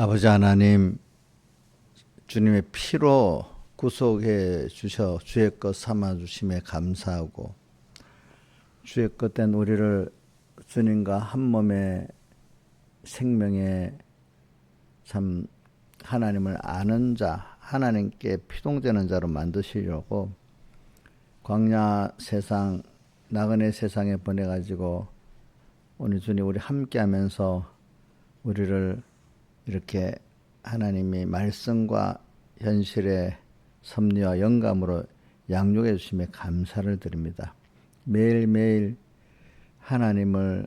아버지 하나님, 주님의 피로 구속해 주셔 주의 것 삼아 주심에 감사하고, 주의 것 된 우리를 주님과 한 몸의 생명에 참 하나님을 아는 자, 하나님께 피동되는 자로 만드시려고 광야 세상, 나그네 세상에 보내가지고 오늘 주님 우리 함께하면서 우리를 이렇게 하나님이 말씀과 현실의 섭리와 영감으로 양육해 주심에 감사를 드립니다. 매일매일 하나님을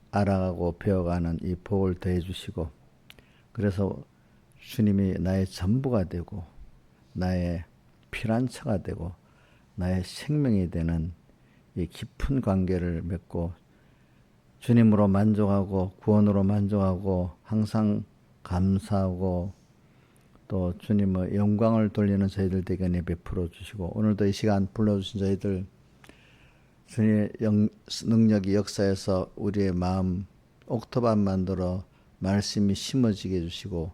알아가고 배워가는 이 복을 더해 주시고, 그래서 주님이 나의 전부가 되고 나의 피난처가 되고 나의 생명이 되는 이 깊은 관계를 맺고 주님으로 만족하고 구원으로 만족하고 항상 감사하고 또 주님의 영광을 돌리는 저희들 되게 은혜 베풀어 주시고, 오늘도 이 시간 불러주신 저희들 주님의 능력이 역사에서 우리의 마음 옥토밭 만들어 말씀이 심어지게 해주시고,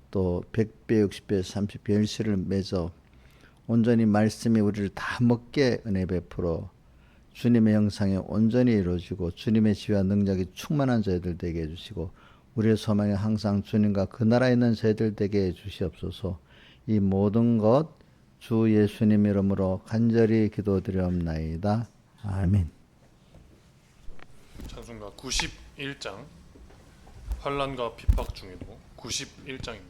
또 100배, 60배, 30배 열매를 맺어 온전히 말씀이 우리를 다 먹게 은혜 베풀어 주님의 형상에 온전히 이루어지고 주님의 지혜와 능력이 충만한 저희들 되게 해주시고, 우리의 소망이 항상 주님과 그 나라에 있는 저희들 되게 해주시옵소서. 이 모든 것 주 예수님 이름으로 간절히 기도드리옵나이다. 아멘. 찬송가 91장, 환난과 핍박 중에도 91장입니다.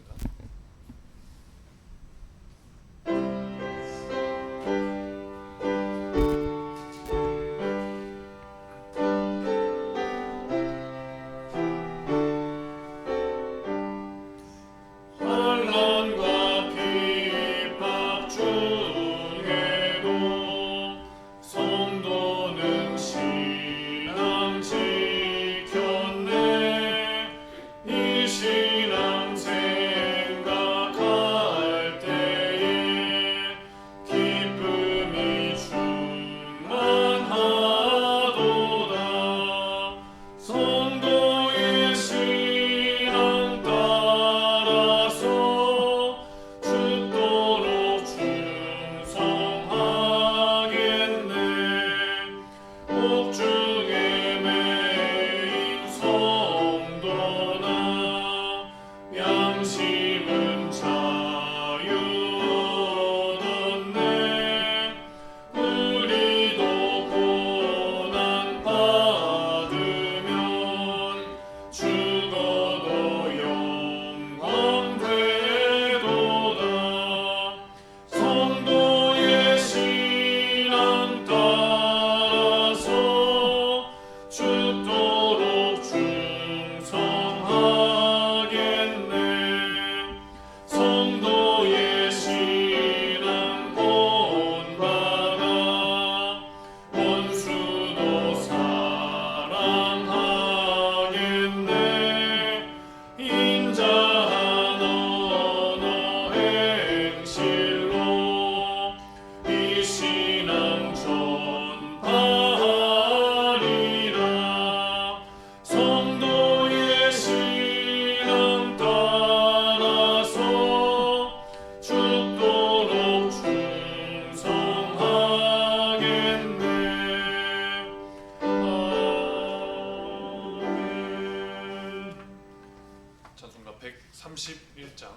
찬송가 131장,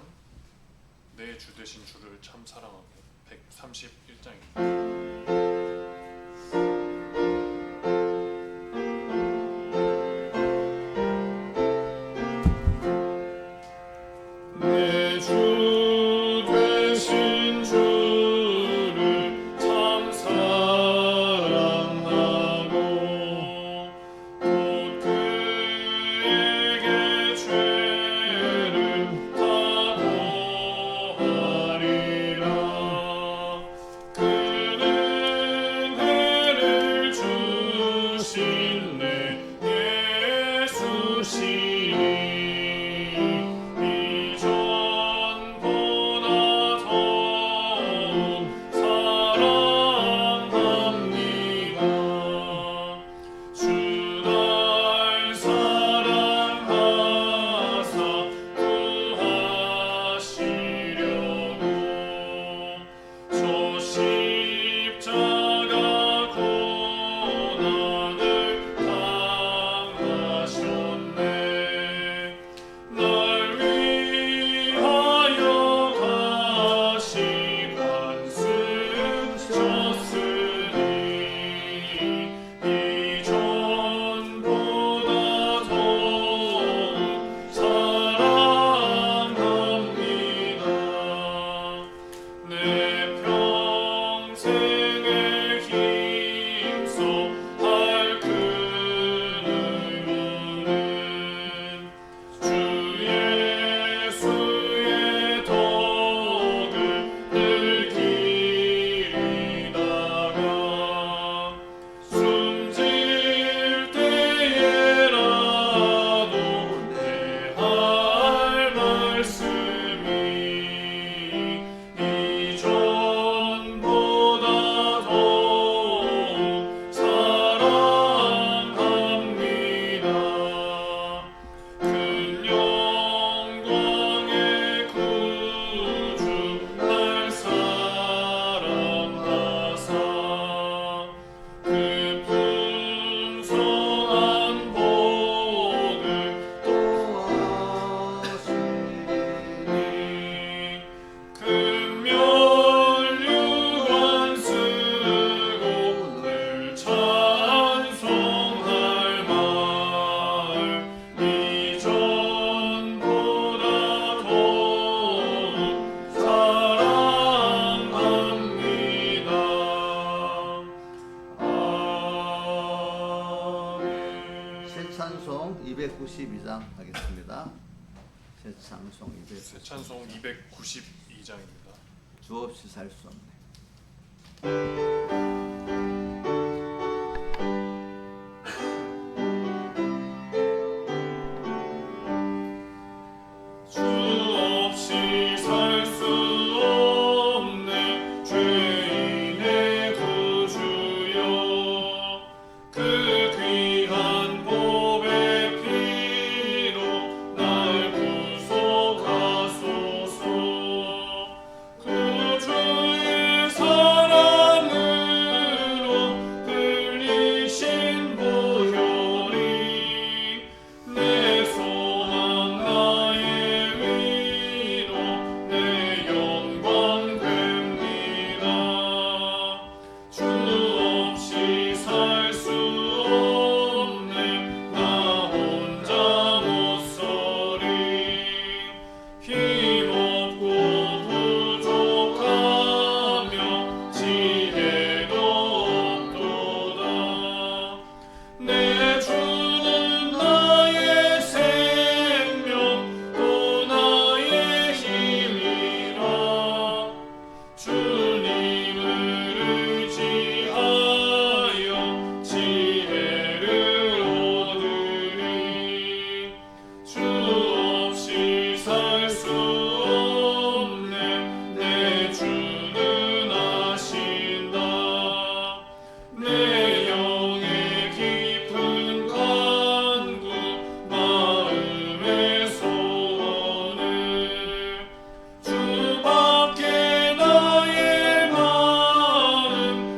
내 주 되신 주를 참 사랑하고. 131장입니다. 그를 찬송 292장 하겠습니다. 새 찬송 200. 새 찬송 292장입니다. 주 없이 살 수 없네. 주 없이 살 수 없네 죄인의 구주여 그 귀한 보배 피로 날 구속하소서 구주의 사랑으로 흘리신 보혈이 내 소망 나의 위로 내 영광 됩니다. 주 없이 살 수 없네 나 혼자 못 서리 힘없고 부족하며 지혜도 없도다 내 주는 나의 생명 또 나의 힘이라 주님을 의지하여 지혜를 얻으리 주 없이 살 수 없네 내 주는 아신다 내 영의 깊은 간구 마음의 소원을 주밖에 나의 마음을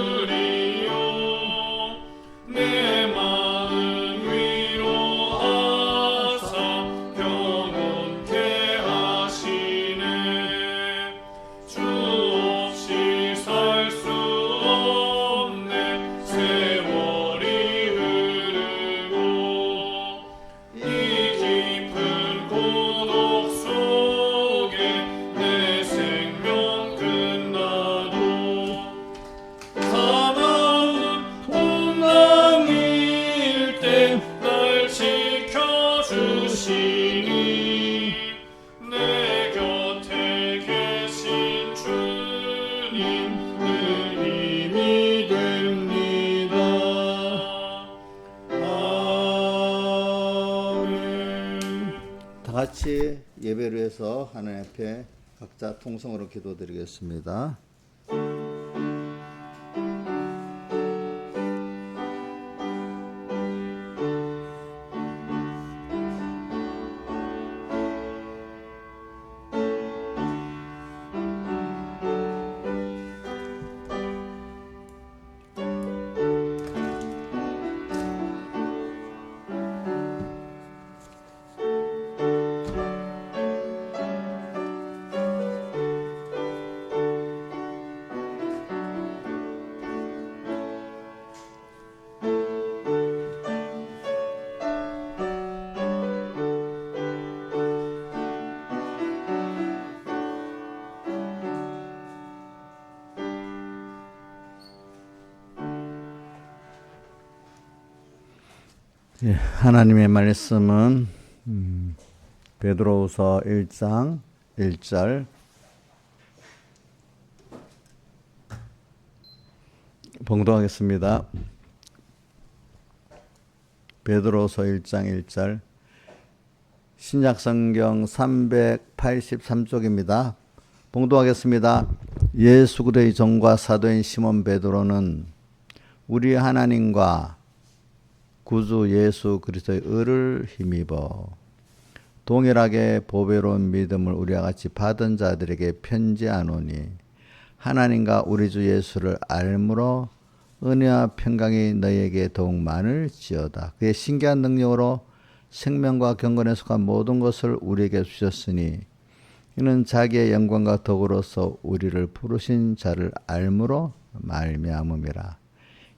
알아주리요 내 마음 위로하사 평온케 하시네 주 없이 살 수 없네 세월이 흐르고 이 깊은 고독 속에 내 생명 끝나도 사나운 풍랑일 때 날 지켜주시니 내 곁에 계신 주님 늘 힘이 됩니다. 아멘. 다 같이 예배를 해서 하나님 앞에 각자 통성으로 기도드리겠습니다. 예, 하나님의 말씀은 베드로후서 1장 1절 봉독하겠습니다. 베드로후서 1장 1절 신약성경 383쪽입니다. 봉독하겠습니다. 예수 그리스도의 종과 사도인 시몬 베드로는 우리 하나님과 구주 예수 그리스도의 의를 힘입어 동일하게 보배로운 믿음을 우리와 같이 받은 자들에게 편지하노니 하나님과 우리 주 예수를 알므로 은혜와 평강이 너희에게 더욱 많을지어다. 그의 신기한 능력으로 생명과 경건에 속한 모든 것을 우리에게 주셨으니 이는 자기의 영광과 덕으로서 우리를 부르신 자를 알므로 말미암음이라.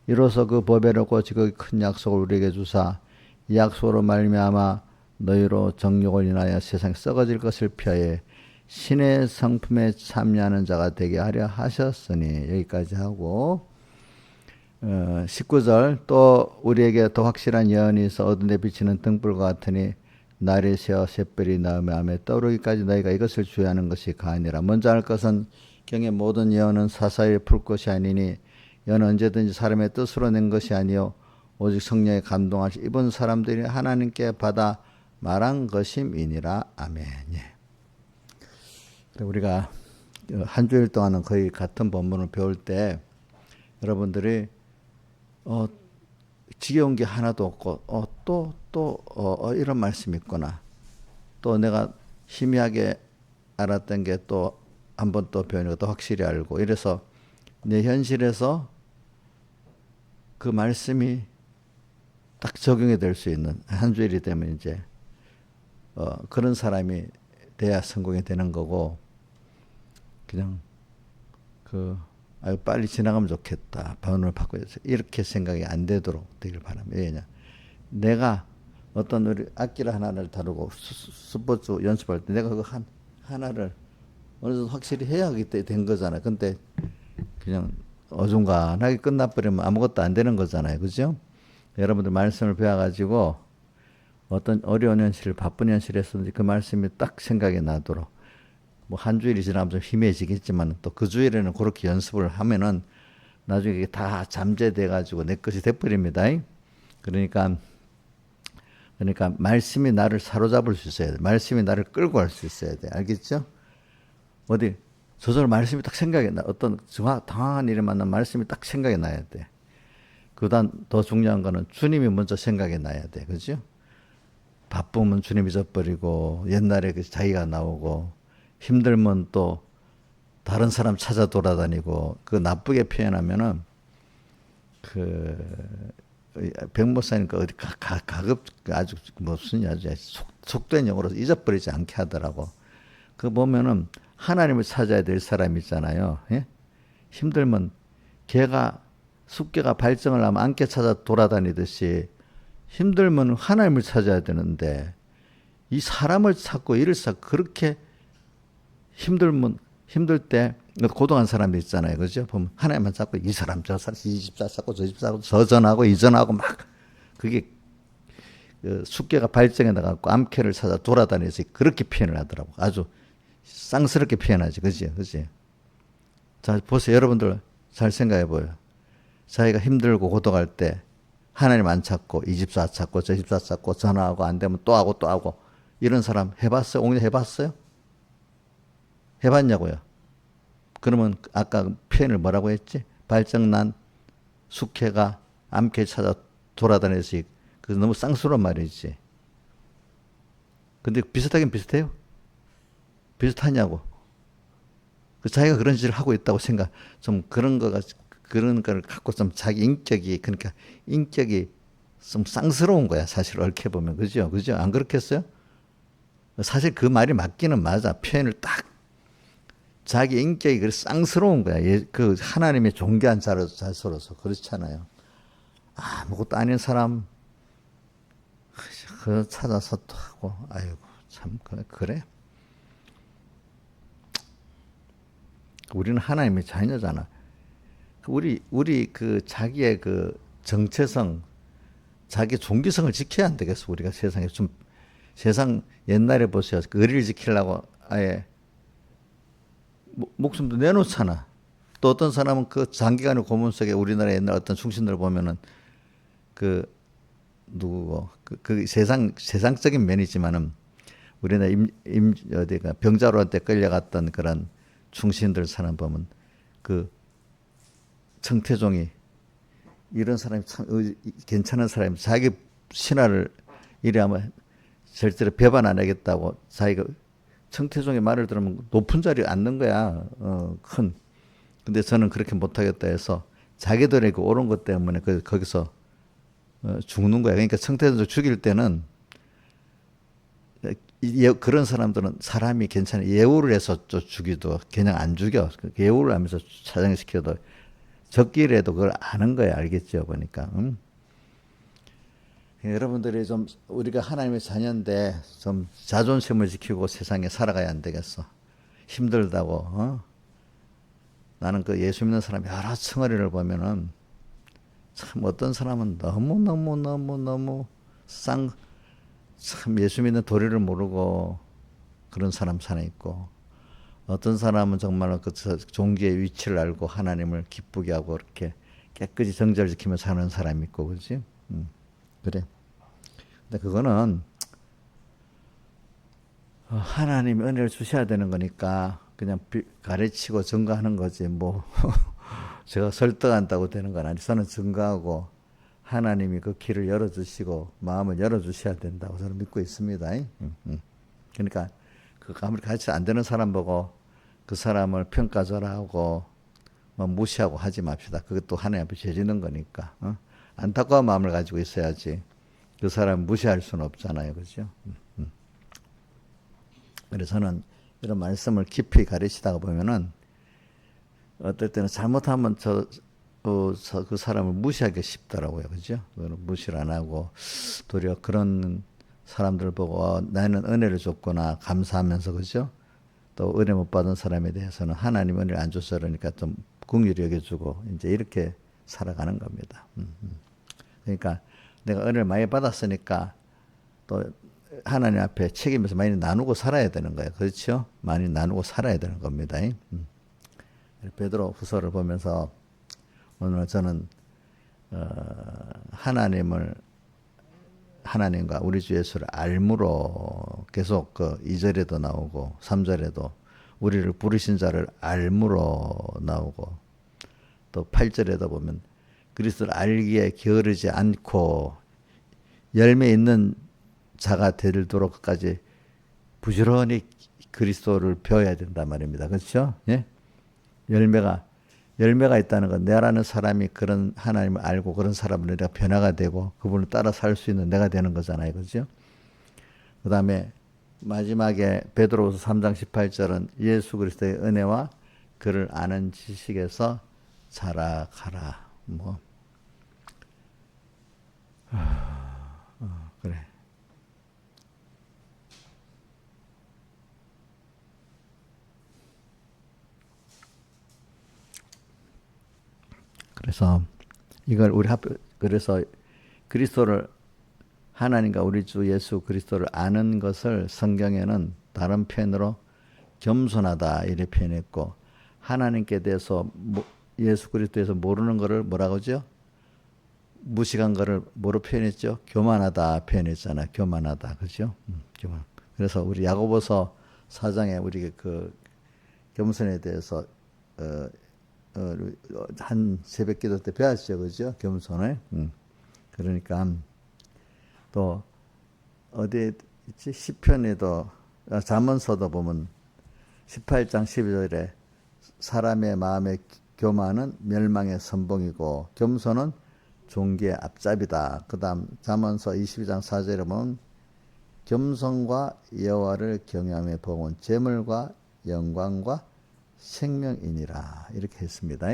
이로써 그 보배롭고 지극히 큰 약속을 우리에게 주사 이 약속으로 말미암아 너희로 정욕을 인하여 세상 썩어질 것을 피하여 신의 성품에 참여하는 자가 되게 하려 하셨으니 여기까지 하고 19절 또 우리에게 더 확실한 예언이 있어 어두운데 비치는 등불과 같으니 날이 새어 샛별이 나음에 암에 떠오르기까지 너희가 이것을 주의하는 것이 가아니라. 먼저 할 것은 경의 모든 예언은 사사히 풀 것이 아니니 예언은 언제든지 사람의 뜻으로 낸 것이 아니요 오직 성령의 감동하시 입은 사람들이 하나님께 받아 말한 것임이니라. 아멘. 예. 우리가 한 주일 동안은 거의 같은 본문을 배울 때 여러분들이 지겨운 게 하나도 없고 이런 말씀이 있구나. 또 내가 희미하게 알았던 게 또 한 번 또 배우니까 또 확실히 알고 이래서 내 현실에서 그 말씀이 딱 적용이 될 수 있는 한 주일이 되면 이제 그런 사람이 돼야 성공이 되는 거고 그냥 빨리 지나가면 좋겠다. 번호를 바꿔야지. 이렇게 생각이 안 되도록 되길 바랍니다. 왜냐? 내가 어떤 우리 악기를 하나를 다루고 스포츠 연습할 때 내가 그거 하나를 어느 정도 확실히 해야 하기 때문에 된 거잖아요. 근데 그냥 어중간하게 끝나버리면 아무것도 안 되는 거잖아요. 그죠? 여러분들 말씀을 배워가지고 어떤 어려운 현실, 바쁜 현실에서든지 그 말씀이 딱 생각이 나도록 뭐 한 주일이 지나면 좀 희미해지겠지만 또 그 주일에는 그렇게 연습을 하면은 나중에 이게 다 잠재돼 가지고 내 것이 돼버립니다. 그러니까 말씀이 나를 사로잡을 수 있어야 돼. 말씀이 나를 끌고 갈 수 있어야 돼. 알겠죠? 어디 저절 말씀이 딱 생각이 나. 어떤 당황한 일에 만난 말씀이 딱 생각이 나야 돼. 그다음 더 중요한 거는 주님이 먼저 생각이 나야 돼. 그죠? 바쁘면 주님 잊어버리고 옛날에 자기가 나오고 힘들면 또 다른 사람 찾아 돌아다니고 그 나쁘게 표현하면은 백목사니까 어디 가급 아주 무슨 아주 속된 용어로 잊어버리지 않게 하더라고. 그 보면은 하나님을 찾아야 될 사람이 있잖아요. 예? 힘들면 숫개가 발정을 하면 안개 찾아 돌아다니듯이 힘들면 하나님을 찾아야 되는데 이 사람을 찾고 일을 찾고 그렇게 힘들 때 고동한 사람이 있잖아요. 그죠? 보면 하나님만 찾고 이 사람 저 사람 이 집사 찾고 저 집사 찾고 저 전하고 이 전하고 막 그게 숫개가 발정해 나가고 암캐를 찾아 돌아다니면서 그렇게 표현을 하더라고. 아주 쌍스럽게 표현하지. 그지? 자, 보세요. 여러분들 잘 생각해 보여요. 자기가 힘들고 고독할 때 하나님 안 찾고 이 집사 찾고 저 집사 찾고 전화하고 안 되면 또 하고 이런 사람 해봤어요? 옹려 해봤어요? 해봤냐고요? 그러면 아까 표현을 뭐라고 했지? 발정난 숙회가 암캐 찾아 돌아다니지. 그 너무 쌍스러운 말이지. 근데 비슷하긴 비슷해요? 비슷하냐고. 자기가 그런 짓을 하고 있다고 생각, 좀 그런 걸 갖고 좀 자기 인격이 좀 쌍스러운 거야. 사실 얽혀 보면. 그죠? 안 그렇겠어요? 사실 그 말이 맞기는 맞아. 표현을 딱 자기 인격이 그래 쌍스러운 거야. 그 하나님의 존귀한 자로서 그렇잖아요. 아무것도 아닌 사람 그 찾아서 또 하고 아이고 참 그래. 우리는 하나님의 자녀잖아. 우리 그 자기의 그 정체성, 자기 종기성을 지켜야 안 되겠어. 우리가 세상에 세상 옛날에 보세요. 그 의리를 지키려고 아예 목숨도 내놓잖아. 또 어떤 사람은 그 장기간의 고문 속에 우리나라 옛날 어떤 충신들 보면은 그 세상적인 면이지만은 우리나라 어디가 병자로한테 끌려갔던 그런 충신들 사람 보면 그 청태종이 이런 사람이 참 괜찮은 사람이 자기 신하를 이래하면 절대로 배반 안 하겠다고 자기가 청태종의 말을 들으면 높은 자리에 앉는 거야. 근데 저는 그렇게 못하겠다 해서 자기들의 그 옳은 것 때문에 거기서 죽는 거야. 그러니까 청태종 죽일 때는 그런 사람들은 사람이 괜찮아 예우를 해서 또 죽이도 그냥 안 죽여. 예우를 하면서 차장시켜도 적기라도 그걸 아는 거야. 알겠죠? 보니까. 여러분들이 좀 우리가 하나님의 자녀인데 좀 자존심을 지키고 세상에 살아가야 안 되겠어. 힘들다고. 나는 그 예수 믿는 사람 여러 층어리를 보면은 참 어떤 사람은 너무 참 예수 믿는 도리를 모르고 그런 사람 사나 있고, 어떤 사람은 정말 그 종기의 위치를 알고 하나님을 기쁘게 하고 이렇게 깨끗이 정절을 지키며 사는 사람이 있고, 그렇지? 그래. 근데 그거는 하나님이 은혜를 주셔야 되는 거니까 그냥 가르치고 증거하는 거지, 뭐 제가 설득한다고 되는 건 아니죠. 저는 증거하고 하나님이 그 길을 열어주시고 마음을 열어주셔야 된다고 저는 믿고 있습니다. 그러니까 그 아무리 같이 안 되는 사람 보고 그 사람을 평가절하고 뭐 무시하고 하지 맙시다. 그것도 하나님 앞에 죄지는 거니까. 안타까운 마음을 가지고 있어야지. 그 사람 무시할 수는 없잖아요. 그죠? 그래서 저는 이런 말씀을 깊이 가르치다가 보면은 어떨 때는 잘못하면 그 사람을 무시하기 쉽더라고요. 그죠? 무시를 안 하고 도리어 그런 사람들 보고 나는 은혜를 줬구나 감사하면서, 그죠? 또 은혜 못 받은 사람에 대해서는 하나님 은혜를 안 줘서 그러니까 좀 긍휼히 여겨주고 이제 이렇게 살아가는 겁니다. 그러니까 내가 은혜를 많이 받았으니까 또 하나님 앞에 책임에서 많이 나누고 살아야 되는 거예요. 그렇죠? 많이 나누고 살아야 되는 겁니다. 베드로 후서를 보면서 오늘 저는 하나님과 우리 주 예수를 알므로 계속 그 2절에도 나오고 3절에도 우리를 부르신 자를 알므로 나오고, 또 8절에도 보면 그리스도를 알기에 게으르지 않고 열매 있는 자가 되도록까지 부지런히 그리스도를 배워야 된단 말입니다. 그렇죠? 예? 열매가 있다는 건 내라는 사람이 그런 하나님을 알고 그런 사람을 내가 변화가 되고 그분을 따라 살 수 있는 내가 되는 거잖아요. 그렇죠? 그 다음에 마지막에 베드로후서 3장 18절은 예수 그리스도의 은혜와 그를 아는 지식에서 자라가라. 뭐 그래. 그래서 이걸 그래서 그리스도를 하나님과 우리 주 예수 그리스도를 아는 것을 성경에는 다른 표현으로 겸손하다 이렇게 표현했고, 하나님께 대해서 예수 그리스도에서 모르는 것을 뭐라고 하죠? 무식한 것을 뭐로 표현했죠? 교만하다 표현했잖아요. 교만하다. 그죠? 교만. 그래서 우리 야고보서 4장에 우리 그 겸손에 대해서 한 새벽 기도 때 배웠죠. 그죠? 겸손을. 그러니까 또 어디 있지? 시편에도 잠언서도 보면 18장 12절에 사람의 마음의 교만은 멸망의 선봉이고 겸손은 존귀의 앞잡이다. 그 다음 잠언서 22장 4절에 보면 겸손과 여호와를 경외함의 복은 재물과 영광과 생명이니라 이렇게 했습니다.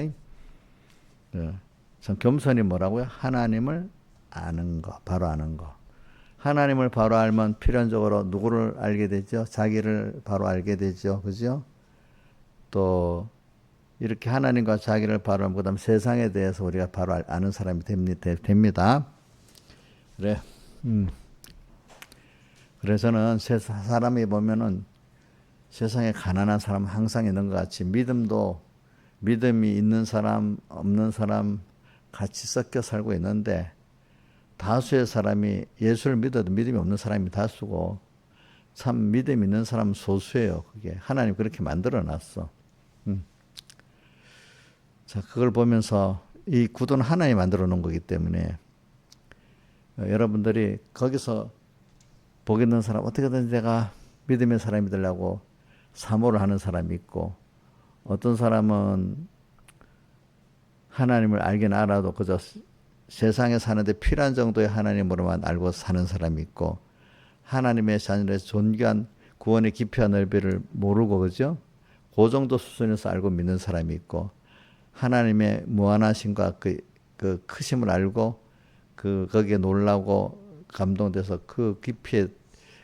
참 겸손이 뭐라고요? 하나님을 아는 거, 바로 아는 거. 하나님을 바로 알면 필연적으로 누구를 알게 되죠? 자기를 바로 알게 되죠. 그죠? 또 이렇게 하나님과 자기를 바로 알고 그다음 세상에 대해서 우리가 바로 아는 사람이 됩니다. 그래. 그래서는 사람이 보면은 세상에 가난한 사람 항상 있는 것 같이 믿음이 있는 사람 없는 사람 같이 섞여 살고 있는데, 다수의 사람이 예수를 믿어도 믿음이 없는 사람이 다수고 참 믿음 있는 사람은 소수예요. 그게 하나님 그렇게 만들어 놨어. 자, 그걸 보면서 이 구도는 하나님이 만들어 놓은 거기 때문에 여러분들이 거기서 복 있는 사람 어떻게든 내가 믿음의 사람이 되려고 사모를 하는 사람이 있고, 어떤 사람은 하나님을 알긴 알아도 그저 세상에 사는데 필요한 정도의 하나님으로만 알고 사는 사람이 있고, 하나님의 자녀에서 존귀한 구원의 깊이와 넓이를 모르고 그죠? 그 정도 수준에서 알고 믿는 사람이 있고, 하나님의 무한하심과 그 크심을 알고 거기에 놀라고 감동돼서 그 깊이에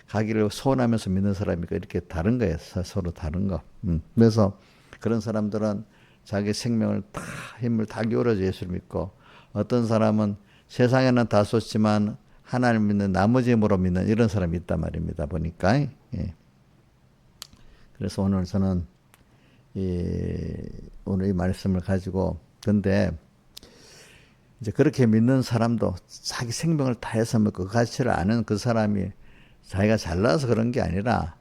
가기를 소원하면서 믿는 사람이 있고, 이렇게 다른 거예요. 서로 다른 거. 그래서 그런 사람들은 자기 생명을 다 힘을 다 기울여서 예수를 믿고, 어떤 사람은 세상에는 다소지만 하나님 믿는 나머지 힘으로 믿는 이런 사람이 있단 말입니다. 보니까. 예. 그래서 오늘 저는 오늘 이 말씀을 가지고 근데 이제 그렇게 믿는 사람도 자기 생명을 다해서 그 가치를 아는 그 사람이 자기가 잘나서 그런 게 아니라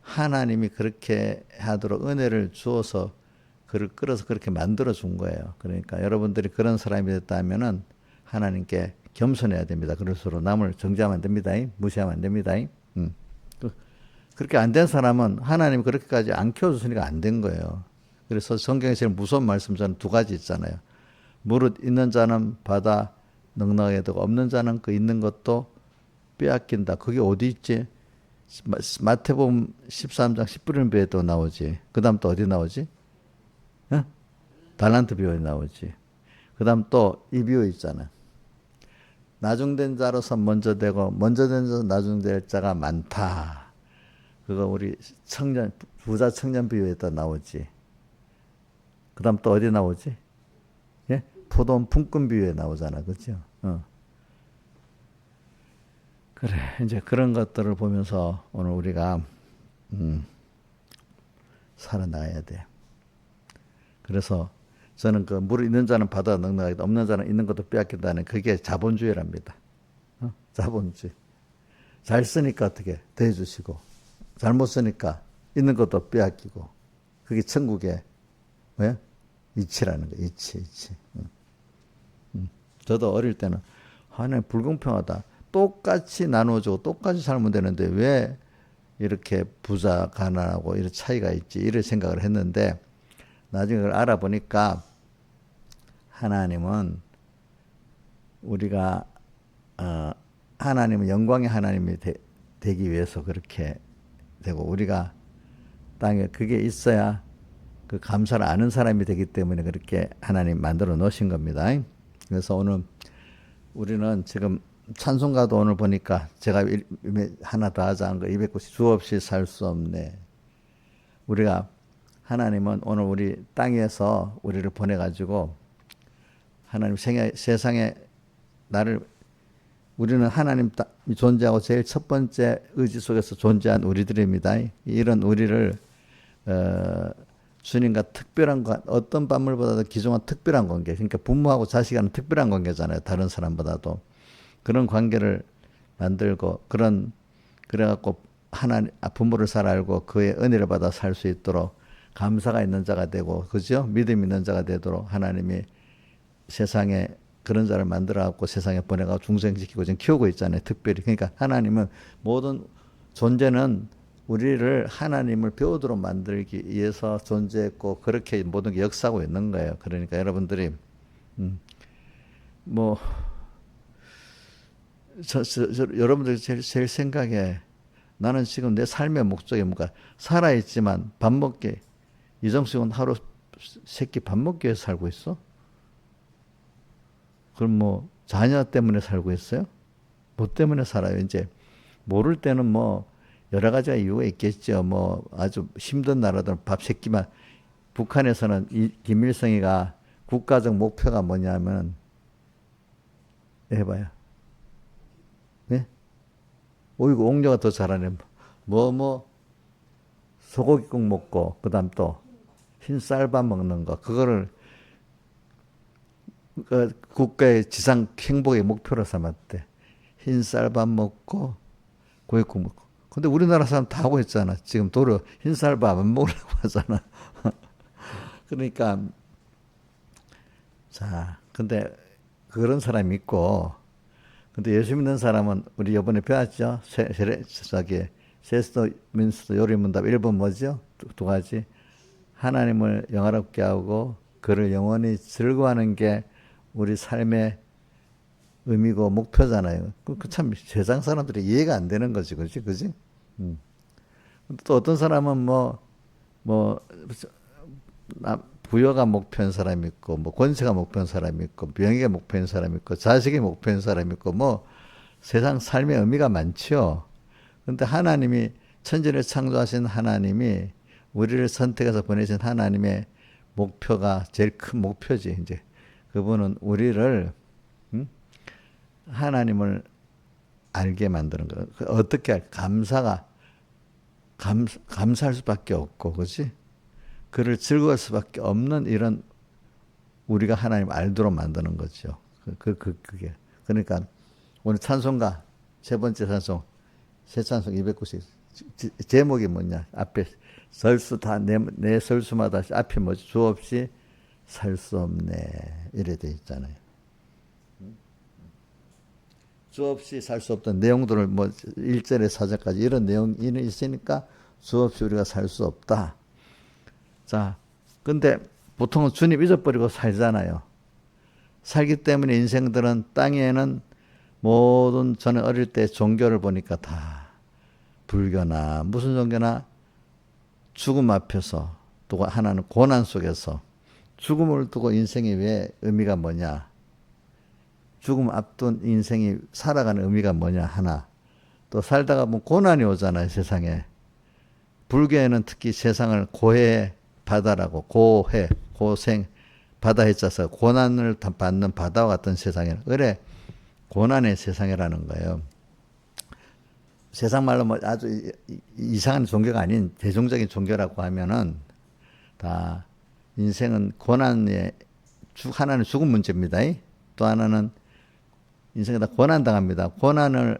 하나님이 그렇게 하도록 은혜를 주어서 그를 끌어서 그렇게 만들어 준 거예요. 그러니까 여러분들이 그런 사람이 됐다면은 하나님께 겸손해야 됩니다. 그럴수록 남을 정죄하면 안 됩니다. 무시하면 안 됩니다. 그렇게 안 된 사람은 하나님이 그렇게까지 안 키워줬으니까 안 된 거예요. 그래서 성경에 제일 무서운 말씀 저는 두 가지 있잖아요. 무릇 있는 자는 받아 넉넉하게 되고 없는 자는 그 있는 것도 빼앗긴다. 그게 어디 있지? 마태복음 13장 10분의 나오지. 그 다음 또 어디 나오지? 달란트 비유에 나오지. 그 다음 또 이 비유 있잖아. 나중된 자로서 먼저 되고 먼저 된 자로서 나중될 자가 많다. 그거 우리 부자 청년 비유에도 나오지. 그 다음 또 어디 나오지? 예? 포도원 품꾼 비유에 나오잖아. 그죠? 그래. 이제 그런 것들을 보면서 오늘 우리가, 살아나가야 돼. 그래서 저는 그 물 있는 자는 받아 넉넉하게 없는 자는 있는 것도 빼앗긴다는 그게 자본주의랍니다. 자본주의. 잘 쓰니까 어떻게 대해주시고 잘못 쓰니까 있는 것도 빼앗기고 그게 천국의 뭐야? 이치라는 거예요. 이치. 저도 어릴 때는 하나님 불공평하다. 똑같이 나눠주고 똑같이 살면 되는데 왜 이렇게 부자 가난하고 이런 차이가 있지 이런 생각을 했는데 나중에 그걸 알아보니까 하나님은 우리가 하나님은 영광의 하나님이 되기 위해서 그렇게 되고 우리가 땅에 그게 있어야 그 감사를 아는 사람이 되기 때문에 그렇게 하나님 만들어 놓으신 겁니다. 그래서 오늘 우리는 지금 찬송가도 오늘 보니까 제가 하나 더 하자는 거 290 주 없이 살 수 없네. 우리가 하나님은 오늘 우리 땅에서 우리를 보내가지고 하나님 세상에 우리는 하나님 존재하고 제일 첫 번째 의지 속에서 존재한 우리들입니다. 이런 우리를 주님과 특별한 어떤 만물보다도 기존한 특별한 관계, 그러니까 부모하고 자식하는 특별한 관계잖아요. 다른 사람보다도 그런 관계를 만들고 그래갖고 하나님 부모를 잘 알고 그의 은혜를 받아 살 수 있도록 감사가 있는 자가 되고 그죠? 믿음 있는 자가 되도록 하나님이 세상에 그런 자를 만들어갖고 세상에 보내가고 중생시키고 지금 키우고 있잖아요. 특별히. 그러니까 하나님은 모든 존재는 우리를 하나님을 배우도록 만들기 위해서 존재했고 그렇게 모든 게 역사하고 있는 거예요. 그러니까 여러분들이 여러분들이 제일 생각에 나는 지금 내 삶의 목적이 뭔가 살아있지만 밥 먹기 이정식은 하루 3끼 밥 먹기 위해서 살고 있어? 그럼 자녀 때문에 살고 있어요? 뭐 때문에 살아요? 이제 모를 때는 여러 가지가 이유가 있겠죠. 아주 힘든 나라들은 밥 3끼만 북한에서는 김일성이가 국가적 목표가 뭐냐면 해봐요. 네? 이거 옥녀가 더 잘하네. 소고기국 먹고 그다음 또 흰쌀밥 먹는 거 그거를 국가의 지상 행복의 목표로 삼았대. 흰쌀밥 먹고 고깃국 먹고. 근데 우리나라 사람 다 하고 있잖아. 지금 도로 흰쌀밥 안 먹으려고 하잖아. 그러니까 근데 그런 사람이 있고 근데 예수 믿는 사람은 우리 이번에 배웠죠. 세스토민스터 요리문답 1번 뭐죠? 두 가지. 하나님을 영화롭게 하고 그를 영원히 즐거워하는 게 우리 삶의 의미고 목표잖아요. 참 세상 사람들이 이해가 안 되는 거지, 그지? 또 어떤 사람은 부여가 목표인 사람이 있고, 권세가 목표인 사람이 있고, 명예가 목표인 사람이 있고, 자식이 목표인 사람이 있고, 세상 삶의 의미가 많지요. 근데 하나님이 천지를 창조하신 하나님이 우리를 선택해서 보내신 하나님의 목표가 제일 큰 목표지, 이제. 그분은 우리를 하나님을 알게 만드는 거예요. 어떻게 감사할 수밖에 없고, 그렇지? 그를 즐거울 수밖에 없는 이런 우리가 하나님 알도록 만드는 거죠. 그게. 그러니까 오늘 찬송가 세 번째 찬송, 새 찬송 290 제목이 뭐냐? 앞에 설수 다 내 설수마다 앞에 뭐지? 주 없이 살 수 없네 이래 돼 있잖아요. 주 없이 살 수 없던 내용들을 뭐 1절에 4절까지 이런 내용이 있으니까 주 없이 우리가 살 수 없다. 자, 근데 보통은 주님 잊어버리고 살잖아요. 살기 때문에 인생들은 땅에는 모든 저는 어릴 때 종교를 보니까 다 불교나 무슨 종교나 죽음 앞에서 또 하나는 고난 속에서 죽음을 두고 인생이 왜 의미가 뭐냐? 죽음 앞둔 인생이 살아가는 의미가 뭐냐 하나. 또 살다가 보면 고난이 오잖아요, 세상에. 불교에는 특히 세상을 고해 바다라고 고해, 고생, 바다에 짜서 고난을 받는 바다와 같은 세상에 그래 고난의 세상이라는 거예요. 세상 말로 뭐 아주 이상한 종교가 아닌 대중적인 종교라고 하면은 다 인생은 고난의 하나는 죽음 문제입니다. 또 하나는 인생에 다 고난 당합니다. 고난을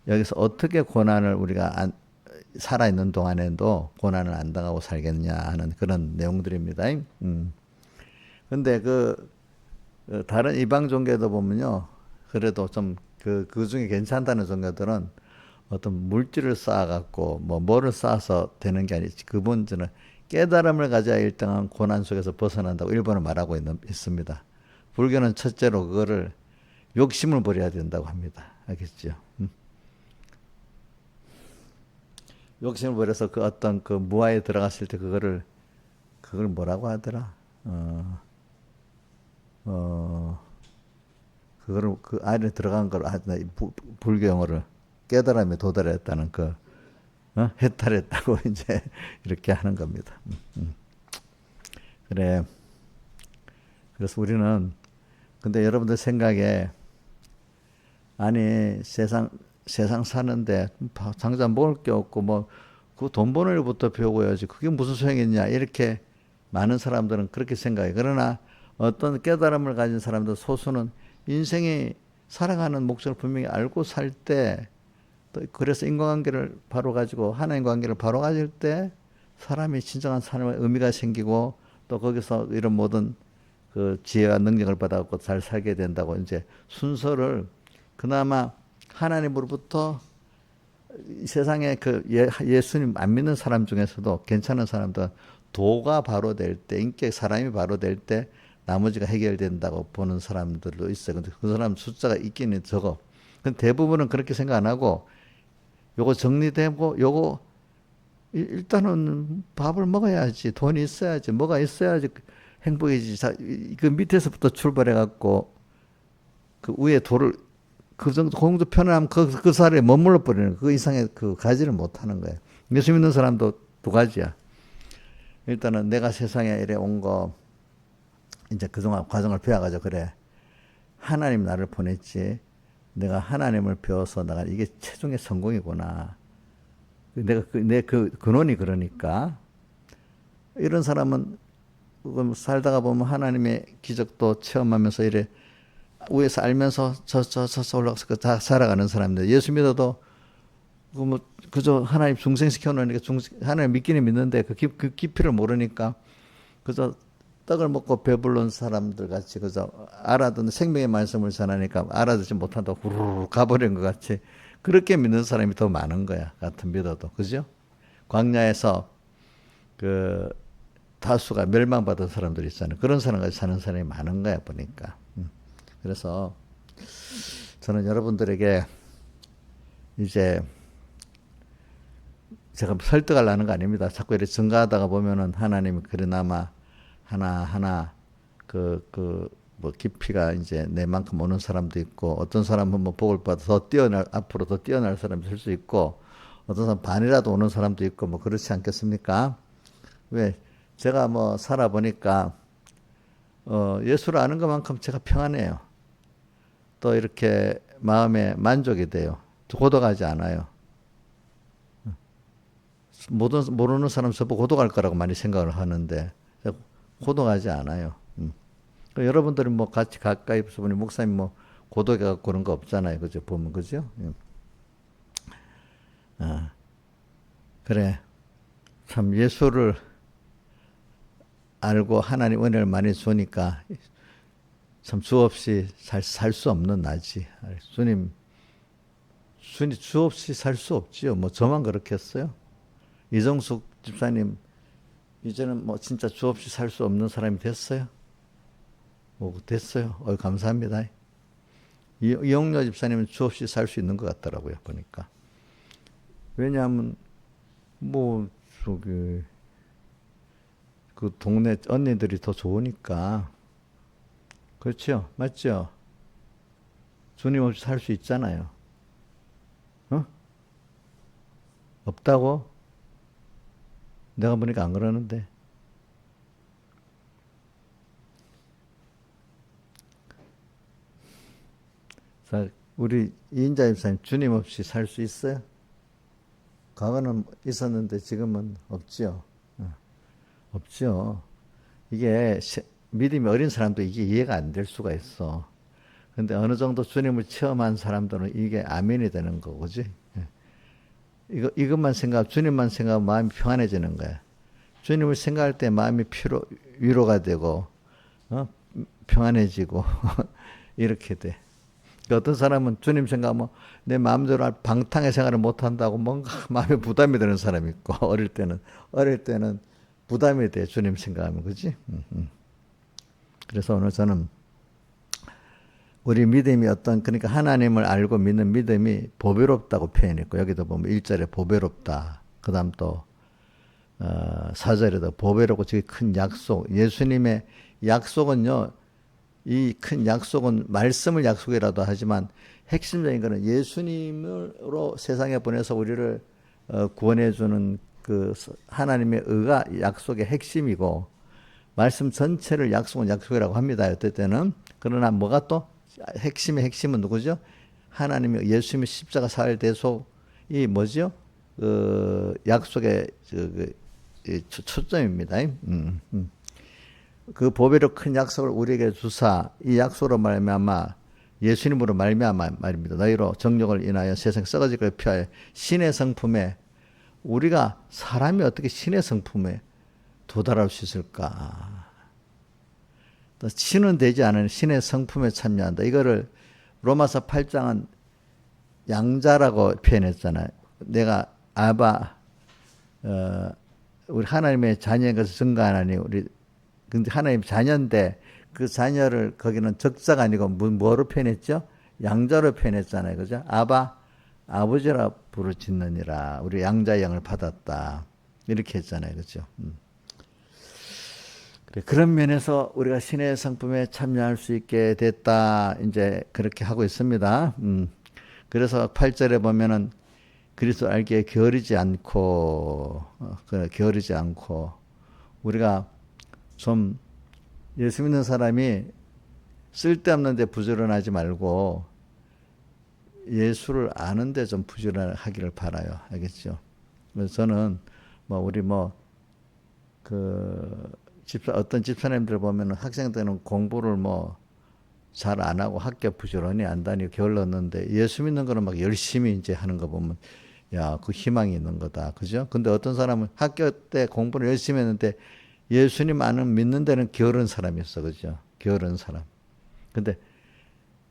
여기서 어떻게 고난을 우리가 살아있는 동안에도 고난을 안 당하고 살겠냐 하는 그런 내용들입니다. 근데 다른 이방 종교도 보면요. 그래도 좀 그 중에 괜찮다는 종교들은 어떤 물질을 쌓아갖고 뭐를 쌓아서 되는 게 아니지. 그분들은 깨달음을 가져야 일등한 고난 속에서 벗어난다고 일본은 말하고 있습니다. 불교는 첫째로 그거를 욕심을 버려야 된다고 합니다. 알겠죠? 욕심을 버려서 그 어떤 그 무아에 들어갔을 때 그걸 뭐라고 하더라? 그거를 그 안에 들어간 걸 불교 용어를 깨달음에 도달했다는 해탈했다고 이제 이렇게 하는 겁니다. 그래. 그래서 우리는 근데 여러분들 생각에 아니 세상 사는데 당장 먹을 게 없고 그 돈 버는 일부터 배워야지 그게 무슨 소용이냐 이렇게 많은 사람들은 그렇게 생각해. 그러나 어떤 깨달음을 가진 사람들 소수는 인생이 살아가는 목적을 분명히 알고 살 때 또 그래서 인과관계를 바로 가지고 하나님 관계를 바로 가질 때 사람이 진정한 삶의 의미가 생기고 또 거기서 이런 모든 그 지혜와 능력을 받아갖고 잘 살게 된다고 이제 순서를 그나마 하나님으로부터 세상에 예수님 안 믿는 사람 중에서도 괜찮은 사람들은 도가 바로 될 때, 사람이 바로 될 때 나머지가 해결된다고 보는 사람들도 있어요. 근데 그 사람 숫자가 있기는 적어. 근데 대부분은 그렇게 생각 안 하고 요거 정리되고 요거 일단은 밥을 먹어야지, 돈이 있어야지, 뭐가 있어야지 행복이지. 그 밑에서부터 출발해갖고 그 위에 돌을 그 정도 편안하면 그 자리에 머물러 버리는 그 이상의 그 가지를 못 하는 거예요. 예수 믿는 사람도 두 가지야. 일단은 내가 세상에 이래 온 거 이제 그동안 과정을 배워가지고 그래. 하나님 나를 보냈지. 내가 하나님을 배워서 내가 이게 최종의 성공이구나. 내가 내 근원이 그러니까 이런 사람은 살다가 보면 하나님의 기적도 체험하면서 이래 위에서 알면서 저 올라가서 다 살아가는 사람들. 예수 믿어도 그저 하나님 중생시켜 놓으니까 하나님 믿기는 믿는데 그 깊이를 모르니까 그저 떡을 먹고 배부른 사람들 같이 그저 알아듣는 생명의 말씀을 전하니까 알아듣지 못한다고 후루룩 가버린 것 같이 그렇게 믿는 사람이 더 많은 거야. 같은 믿어도. 그죠? 광야에서 그 다수가 멸망받은 사람들 있잖아요. 그런 사람같이 사는 사람이 많은 거야, 보니까. 그래서 저는 여러분들에게 이제 제가 설득하려는 거 아닙니다. 자꾸 이렇게 증가하다가 보면은 하나님이 그래나마 하나 뭐 깊이가 이제 내만큼 오는 사람도 있고 어떤 사람은 뭐 복을 받아 앞으로 더 뛰어날 사람이 있을 수 있고 어떤 사람 반이라도 오는 사람도 있고 뭐 그렇지 않겠습니까? 왜 제가 뭐 살아보니까 예수를 아는 것만큼 제가 평안해요. 또 이렇게 마음에 만족이 돼요. 고독하지 않아요. 모르는 사람 저보고 고독할 거라고 많이 생각을 하는데 고독하지 않아요. 여러분들이 뭐 같이 가까이 보니 목사님 뭐 고독해갖고 그런 거 없잖아요. 그죠? 보면 그죠? 아, 그래. 참 예수를 알고 하나님 은혜를 많이 주니까 참 주 없이 살 수 없는 나지. 주님 주 없이 살 수 없지요. 뭐 저만 그렇겠어요? 이정숙 집사님 이제는 뭐 진짜 주 없이 살 수 없는 사람이 됐어요? 뭐 됐어요. 감사합니다. 이용녀 집사님은 주 없이 살 수 있는 것 같더라고요. 보니까. 왜냐하면 뭐 저기 그 동네 언니들이 더 좋으니까. 그렇죠? 맞죠? 주님 없이 살 수 있잖아요. 없다고? 내가 보니까 안 그러는데. 자, 우리 이인자 집사님 주님 없이 살 수 있어요? 과거는 있었는데 지금은 없지요. 없죠. 이게 믿음이 어린 사람도 이게 이해가 안 될 수가 있어. 근데 어느 정도 주님을 체험한 사람들은 이게 아멘이 되는 거지. 이것만 주님만 생각하면 마음이 평안해지는 거야. 주님을 생각할 때 마음이 위로가 되고, 평안해지고, 이렇게 돼. 어떤 사람은 주님 생각하면 내 마음대로 방탕의 생활을 못 한다고 뭔가 마음에 부담이 되는 사람이 있고, 어릴 때는 부담이 돼, 주님 생각하면. 그지? 그래서 오늘 저는 우리 믿음이 그러니까 하나님을 알고 믿는 믿음이 보배롭다고 표현했고, 여기도 보면 1절에 보배롭다. 그 다음 또, 4절에도 보배롭고 되게 큰 약속. 예수님의 약속은요, 이 큰 약속은 말씀을 약속이라도 하지만 핵심적인 것은 예수님으로 세상에 보내서 우리를 구원해주는 그 하나님의 의가 약속의 핵심이고, 말씀 전체를 약속이라고 합니다. 어떨 때는. 그러나 뭐가 또 핵심은 누구죠? 하나님의 예수님의 십자가 사흘 대속이 뭐죠? 약속의 초점입니다. 그 보배로 큰 약속을 우리에게 주사 이 약속으로 말미암아 예수님으로 말미암아 말입니다. 너희로 정욕을 인하여 세상 썩어질 것을 피하여 신의 성품에 우리가 사람이 어떻게 신의 성품에 도달할 수 있을까? 또 신은 되지 않은 신의 성품에 참여한다. 이거를 로마서 8장은 양자라고 표현했잖아요. 내가 아바 우리 하나님의 자녀인 것을 증거하나니 우리 근데 하나님 자녀인데 그 자녀를 거기는 적자가 아니고 뭐로 표현했죠? 양자로 표현했잖아요. 그죠? 아버지라 부르짖느니라. 우리 양자의 영을 받았다. 이렇게 했잖아요. 그죠? 그래, 그런 면에서 우리가 신의 성품에 참여할 수 있게 됐다. 이제 그렇게 하고 있습니다. 그래서 8절에 보면은 그리스도 알기에 게으르지 않고 우리가 좀 예수 믿는 사람이 쓸데없는데 부지런하지 말고 예수를 아는데 좀 부지런하기를 바라요. 알겠죠? 그래서 저는 어떤 집사님들 보면 학생 때는 공부를 잘 안 하고 학교 부지런히 안 다니고 게을 넣었는데 예수 믿는 거는 막 열심히 이제 하는 거 보면 야, 그 희망이 있는 거다. 그죠? 근데 어떤 사람은 학교 때 공부를 열심히 했는데 예수님 믿는 데는 게으른 사람이 있어. 그죠? 게으른 사람. 근데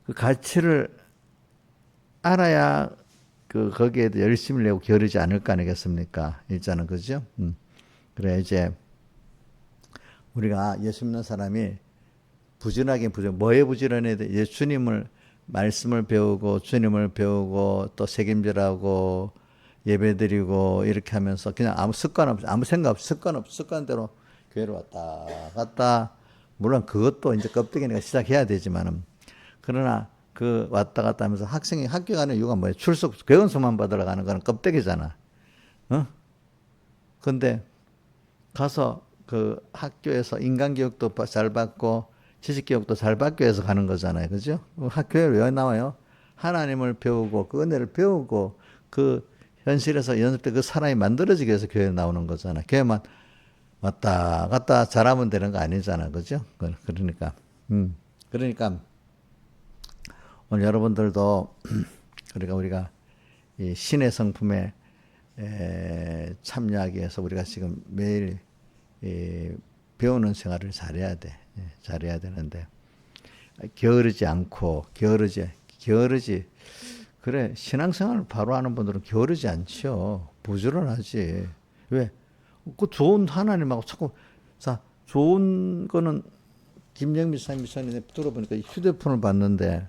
그 가치를 알아야 거기에 열심을 내고 게으르지 않을 거 아니겠습니까? 일자는. 그죠? 그래, 이제 우리가 예수 믿는 사람이 뭐에 부지런해야 돼? 예수님을 말씀을 배우고 주님을 배우고 또 책임질하고 예배드리고 이렇게 하면서 그냥 아무 생각 없이 습관대로 교회를 왔다 갔다. 물론 그것도 이제 껍데기니까 시작해야 되지만은 그러나 그 왔다 갔다 하면서 학생이 학교 가는 이유가 뭐예요? 교원서만 받으러 가는 거는 껍데기잖아. 근데 가서 그 학교에서 인간교육도 잘 받고 지식교육도 잘 받기 위해서 가는 거잖아요. 그죠? 학교에 왜 나와요? 하나님을 배우고 그 은혜를 배우고 그 현실에서 연습 때 그 사람이 만들어지기 위해서 교회에 나오는 거잖아. 교회만 왔다 갔다 잘하면 되는 거 아니잖아. 그죠? 그러니까. 그러니까 오늘 여러분들도 그러니까 우리가 이 신의 성품에 참여하기 위해서 우리가 지금 매일 배우는 생활을 잘해야 돼. 잘해야 되는데 게으르지 않고 게으르지 그래 신앙생활을 바로 하는 분들은 게으르지 않죠. 부지런하지. 왜? 그 좋은 하나님하고 자꾸 자 좋은 거는 김영미 사님이 들어보니까 휴대폰을 봤는데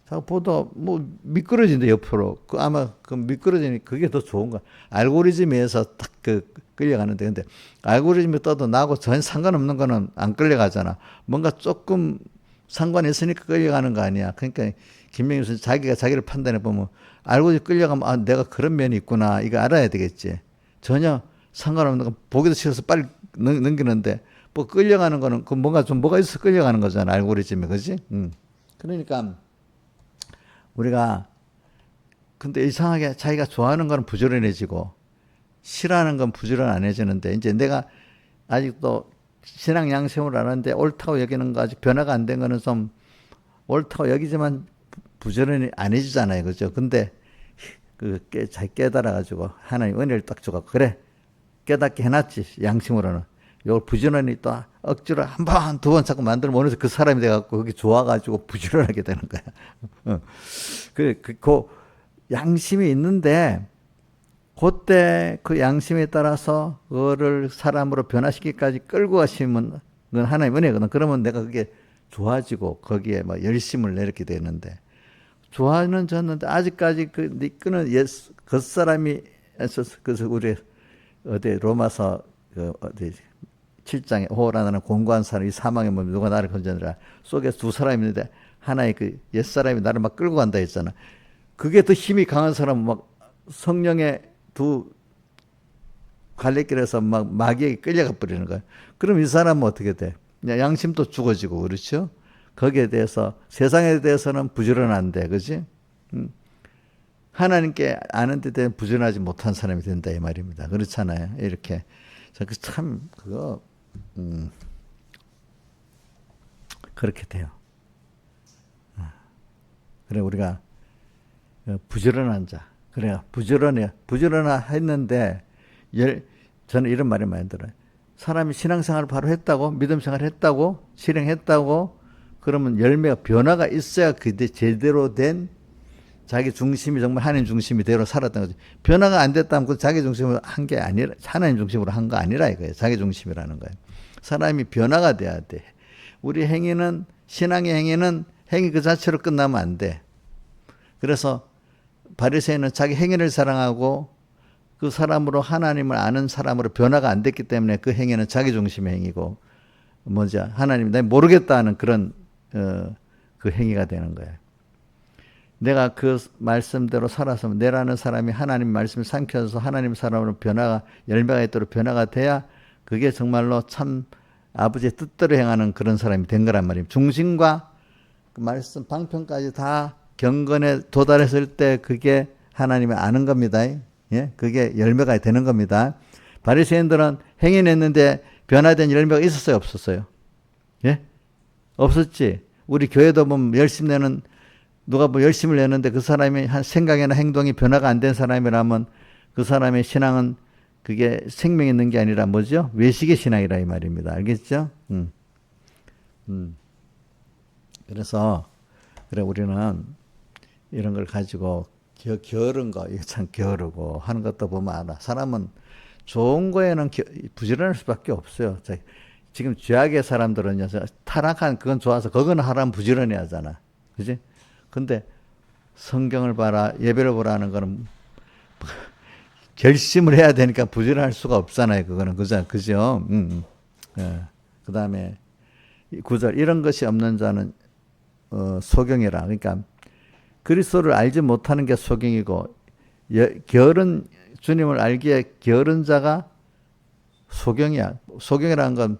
자꾸 보다 뭐 미끄러진대 옆으로. 그 아마 그 미끄러지니 그게 더 좋은 거야. 알고리즘에서 딱 그 끌려가는데 근데 알고리즘이 떠도 나하고 전혀 상관없는 거는 안 끌려가잖아. 뭔가 조금 상관이 있으니까 끌려가는 거 아니야. 그러니까 김명희 선생 자기가 자기를 판단해 보면 알고리즘 끌려가면 아 내가 그런 면이 있구나 이거 알아야 되겠지. 전혀 상관없는 거 보기도 싫어서 빨리 넘기는데 뭐 끌려가는 거는 그 뭔가 좀 뭐가 있어서 끌려가는 거잖아 알고리즘이 그지? 그러니까 우리가 근데 이상하게 자기가 좋아하는 건 부지런해지고 싫어하는 건 부지런 안 해지는데 이제 내가 아직도 신앙 양심을 아는데 옳다고 여기는 거 아직 변화가 안 된 거는 좀 옳다고 여기지만 부지런히 안 해지잖아요. 그죠? 근데 잘 깨달아가지고 하나님 은혜를 딱 줘갖고 그래 깨닫게 해놨지 양심으로는 이걸 부지런히 또 억지로 한 번, 두 번 자꾸 만들면 어느새 그 사람이 돼갖고 그게 좋아가지고 부지런하게 되는 거야. 그 양심이 있는데 그때 그 양심에 따라서 그거를 사람으로 변화시키기까지 끌고 가시면 그건 하나님 은혜거든. 그러면 내가 그게 좋아지고 거기에 막 열심을 내게 되는데 좋아는 졌는데 아직까지 그 이끄는 겉사람이 그래서 우리 어디 로마서 그 어디 7장에 호라는 공고한 사람이 사망에 뭐 누가 나를 건져내라 속에 두 사람이 있는데 하나의 그 옛사람이 나를 막 끌고 간다 했잖아. 그게 더 힘이 강한 사람은 막 성령의 두 갈래길에서 막 마귀에게 끌려가 버리는 거야. 그럼 이 사람은 어떻게 돼? 양심도 죽어지고 그렇죠? 거기에 대해서 세상에 대해서는 부지런한데 그지? 하나님께 아는 데 대해 부지런하지 못한 사람이 된다 이 말입니다. 그렇잖아요. 이렇게 참 그거 그렇게 돼요. 그래 우리가 부지런한 자 그래 부지런하 했는데 저는 이런 말이 많이 들어요. 사람이 신앙생활을 바로 했다고 믿음생활을 했다고 실행했다고 그러면 열매가 변화가 있어야 그때 제대로 된 자기 중심이 정말 하나님 중심이 대로 살았던 거지. 변화가 안 됐다면 그 자기 중심으로 한 게 아니라 하나님 중심으로 한 거 아니라 이거예요. 자기 중심이라는 거예요. 사람이 변화가 돼야 돼. 우리 행위는 신앙의 행위는 행위 그 자체로 끝나면 안 돼. 그래서 바리새인은 자기 행위를 사랑하고 그 사람으로 하나님을 아는 사람으로 변화가 안 됐기 때문에 그 행위는 자기 중심의 행위고 하나님 나 모르겠다는 그런 그 행위가 되는 거예요. 내가 그 말씀대로 살아서 내라는 사람이 하나님 말씀을 삼켜서 하나님 사람으로 변화가 열매가 있도록 변화가 돼야 그게 정말로 참 아버지의 뜻대로 행하는 그런 사람이 된 거란 말입니다. 중심과 그 말씀 방편까지 다 경건에 도달했을 때 그게 하나님을 아는 겁니다. 예? 그게 열매가 되는 겁니다. 바리새인들은 행위했는데 변화된 열매가 있었어요, 없었어요? 예? 없었지. 우리 교회도 보면 열심 내는 누가 뭐 열심을 내는데 그 사람이 한 생각이나 행동이 변화가 안 된 사람이라면 그 사람의 신앙은 그게 생명이 있는 게 아니라 뭐죠? 외식의 신앙이라 이 말입니다. 알겠죠? 그래서 그래 우리는 이런 걸 가지고 게으른 거 이거 참 게으르고 하는 것도 보면 알아. 사람은 좋은 거에는 부지런할 수밖에 없어요. 지금 죄악의 사람들은 타락한 그건 좋아서 그건 하라면 부지런히 하잖아. 그지? 근데 성경을 봐라 예배를 보라는 거는 결심을 해야 되니까 부지런할 수가 없잖아요. 그거는 그죠? 예. 그 다음에 9절 이런 것이 없는 자는 소경이라. 그러니까 그리스도를 알지 못하는 게 소경이고 게으른 주님을 알기에 게으른 자가 소경이야. 소경이라는 건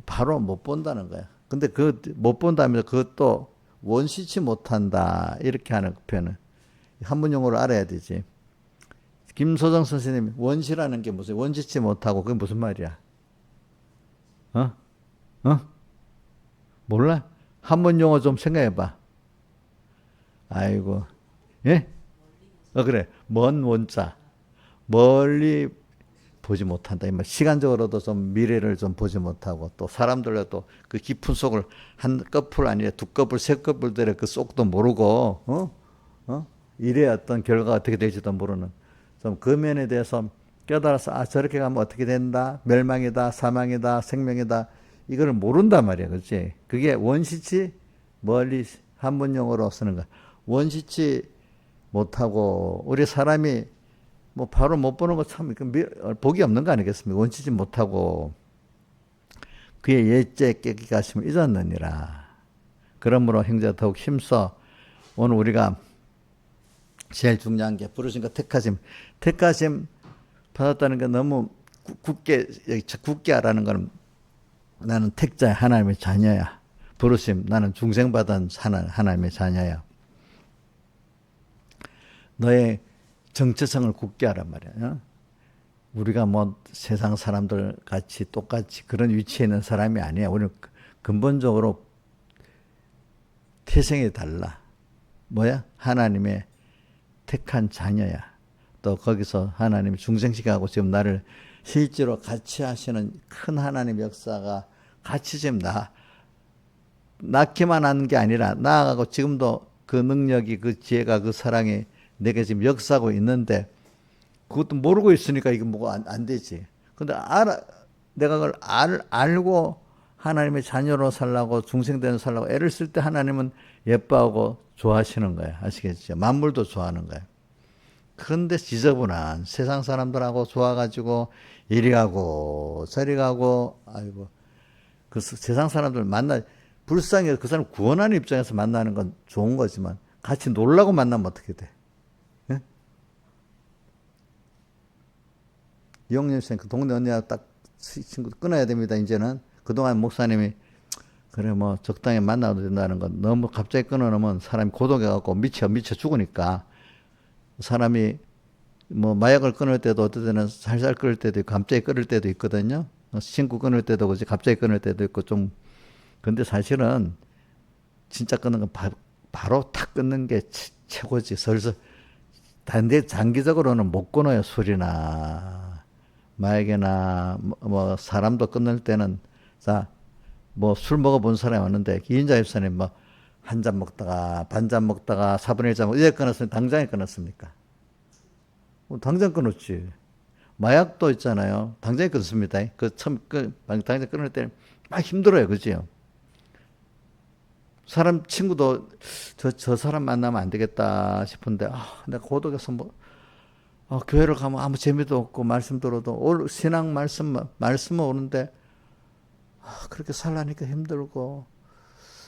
바로 못 본다는 거야. 근데 그 못 본다면서 그것도 원시치 못한다. 이렇게 하는 그 표현은 한문용어를 알아야 되지. 김소정 선생님 원시라는 게 무슨 원시치 못하고 그게 무슨 말이야? 어? 어? 몰라? 한문용어 좀 생각해봐. 아이고, 예? 그래. 먼 원자. 멀리 보지 못한다. 이 말. 시간적으로도 좀 미래를 좀 보지 못하고 또 사람들도 그 깊은 속을 한 커플 아니라 두 커플, 세 커플 들의 그 속도 모르고, 일의 어떤 결과가 어떻게 될지도 모르는 좀 그 면에 대해서 깨달아서 아, 저렇게 가면 어떻게 된다? 멸망이다, 사망이다, 생명이다. 이거를 모른단 말이야. 그렇지? 그게 원시치 멀리 한문용어로 쓰는 거야. 원시치 못하고 우리 사람이 뭐 바로 못 보는 거 참 복이 없는 거 아니겠습니까? 원치지 못하고 그의 예죄 깨끗이 하심을 잊었느니라. 그러므로 형제가 더욱 힘써 오늘 우리가 제일 중요한 게 부르신 거 택하심 받았다는 게 너무 굳게 하라는 건 나는 택자야, 하나님의 자녀야. 부르심 나는 중생받은 하나님의 자녀야. 너의 정체성을 굳게 하란 말이야. 우리가 뭐 세상 사람들 같이 똑같이 그런 위치에 있는 사람이 아니야. 우리는 근본적으로 태생이 달라. 뭐야? 하나님의 택한 자녀야. 또 거기서 하나님이 중생시하고 지금 나를 실제로 같이 하시는 큰 하나님의 역사가 같이 지금 낳기만 한 게 아니라 나아가고 지금도 그 능력이 그 지혜가 그 사랑이 내게 지금 역사하고 있는데 그것도 모르고 있으니까 이게 뭐가 안 되지. 근데 내가 그걸 알고 하나님의 자녀로 살라고 중생되는 살라고 애를 쓸 때 하나님은 예뻐하고 좋아하시는 거야. 아시겠죠? 만물도 좋아하는 거야. 그런데 지저분한 세상 사람들하고 좋아가지고 이리 가고 저리 가고 아이고 그 세상 사람들 불쌍해 그 사람 구원하는 입장에서 만나는 건 좋은 거지만 같이 놀라고 만나면 어떻게 돼? 이영렬 쌤, 그 동네 언니와 딱 친구 끊어야 됩니다. 이제는 그동안 목사님이 그래 뭐 적당히 만나도 된다는 건 너무 갑자기 끊어놓으면 사람이 고독해갖고 미쳐 죽으니까 사람이 뭐 마약을 끊을 때도 어떨 때는 살살 끊을 때도 있고 갑자기 끊을 때도 있거든요. 친구 끊을 때도 그렇지 갑자기 끊을 때도 있고 좀 근데 사실은 진짜 끊는 건 바로 탁 끊는 게 최고지. 슬슬 근데 장기적으로는 못 끊어요. 술이나 마약이나 뭐 사람도 끊을 때는 자 뭐 술 먹어본 사람이 왔는데 이인자 집사님 뭐 한 잔 먹다가 반 잔 먹다가 4분의 1잔 이제 끊었으면 당장에 끊었습니까? 당장 끊었지. 마약도 있잖아요. 당장에 끊습니다. 그 처음 당장 끊을 때는 막 힘들어요. 그지요? 사람 친구도 저 사람 만나면 안 되겠다 싶은데 내가 고독해서 뭐 교회를 가면 아무 재미도 없고 말씀 들어도 신앙 말씀은 오는데 그렇게 살라니까 힘들고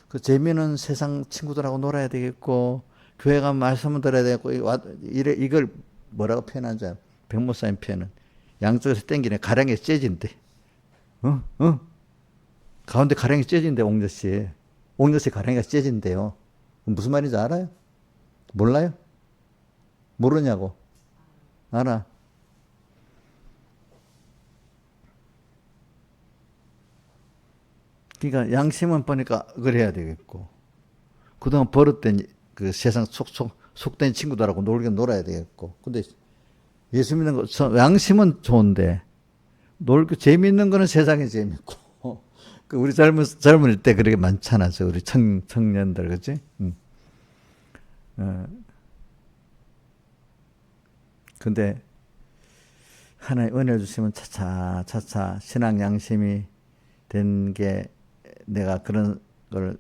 그 재미는 세상 친구들하고 놀아야 되겠고 교회 가면 말씀을 들어야 되겠고 이걸 뭐라고 표현하는지 알아요? 백목사님 표현은 양쪽에서 땡기네 가랑이에 째진대. 가운데 가랑이 째진대 옥녀씨 가랑이가 째진대요. 무슨 말인지 알아요? 몰라요? 모르냐고? 알아. 그러니까 양심은 보니까 그래야 되겠고 그동안 버릇된 그 세상 속된 친구들하고 놀아야 되겠고 근데 예수 믿는 거 양심은 좋은데 재미있는 거는 세상이 재밌고 그 우리 젊을 때 그렇게 많잖아. 우리 청년들 그렇지? 근데 하나님 은혜를 주시면 차차 신앙 양심이 된 게 내가 그런 걸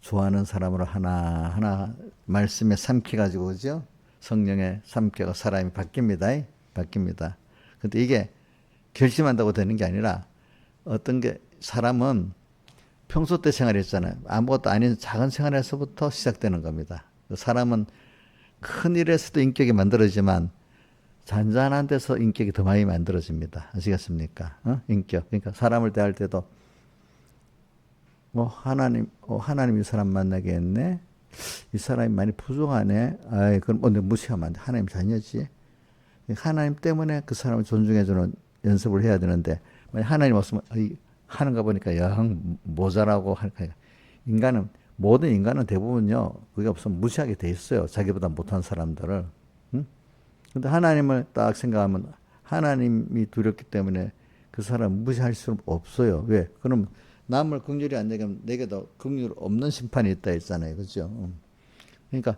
좋아하는 사람으로 하나 말씀에 삼켜가지고 그죠? 성령에 삼켜가 사람이 바뀝니다. 근데 이게 결심한다고 되는 게 아니라 어떤 게 사람은 평소 때 생활했잖아요. 아무것도 아닌 작은 생활에서부터 시작되는 겁니다. 사람은 큰 일에서도 인격이 만들어지만 잔잔한 데서 인격이 더 많이 만들어집니다. 아시겠습니까? 인격. 그러니까 사람을 대할 때도 하나님 이 사람 만나게 했네. 이 사람이 많이 부족하네. 아이, 그럼 내가 무시하면 안 돼. 하나님 자녀지. 하나님 때문에 그 사람을 존중해주는 연습을 해야 되는데, 만약 하나님 없으면, 하는가 보니까 영 모자라고 할까. 모든 인간은 대부분요, 그게 없으면 무시하게 돼 있어요. 자기보다 못한 사람들을. 응? 근데 하나님을 딱 생각하면, 하나님이 두렵기 때문에 그 사람 무시할 수 없어요. 왜? 그럼 남을 긍휼히 안 여기면 내게도 긍휼 없는 심판이 있다 했잖아요. 그죠? 그러니까,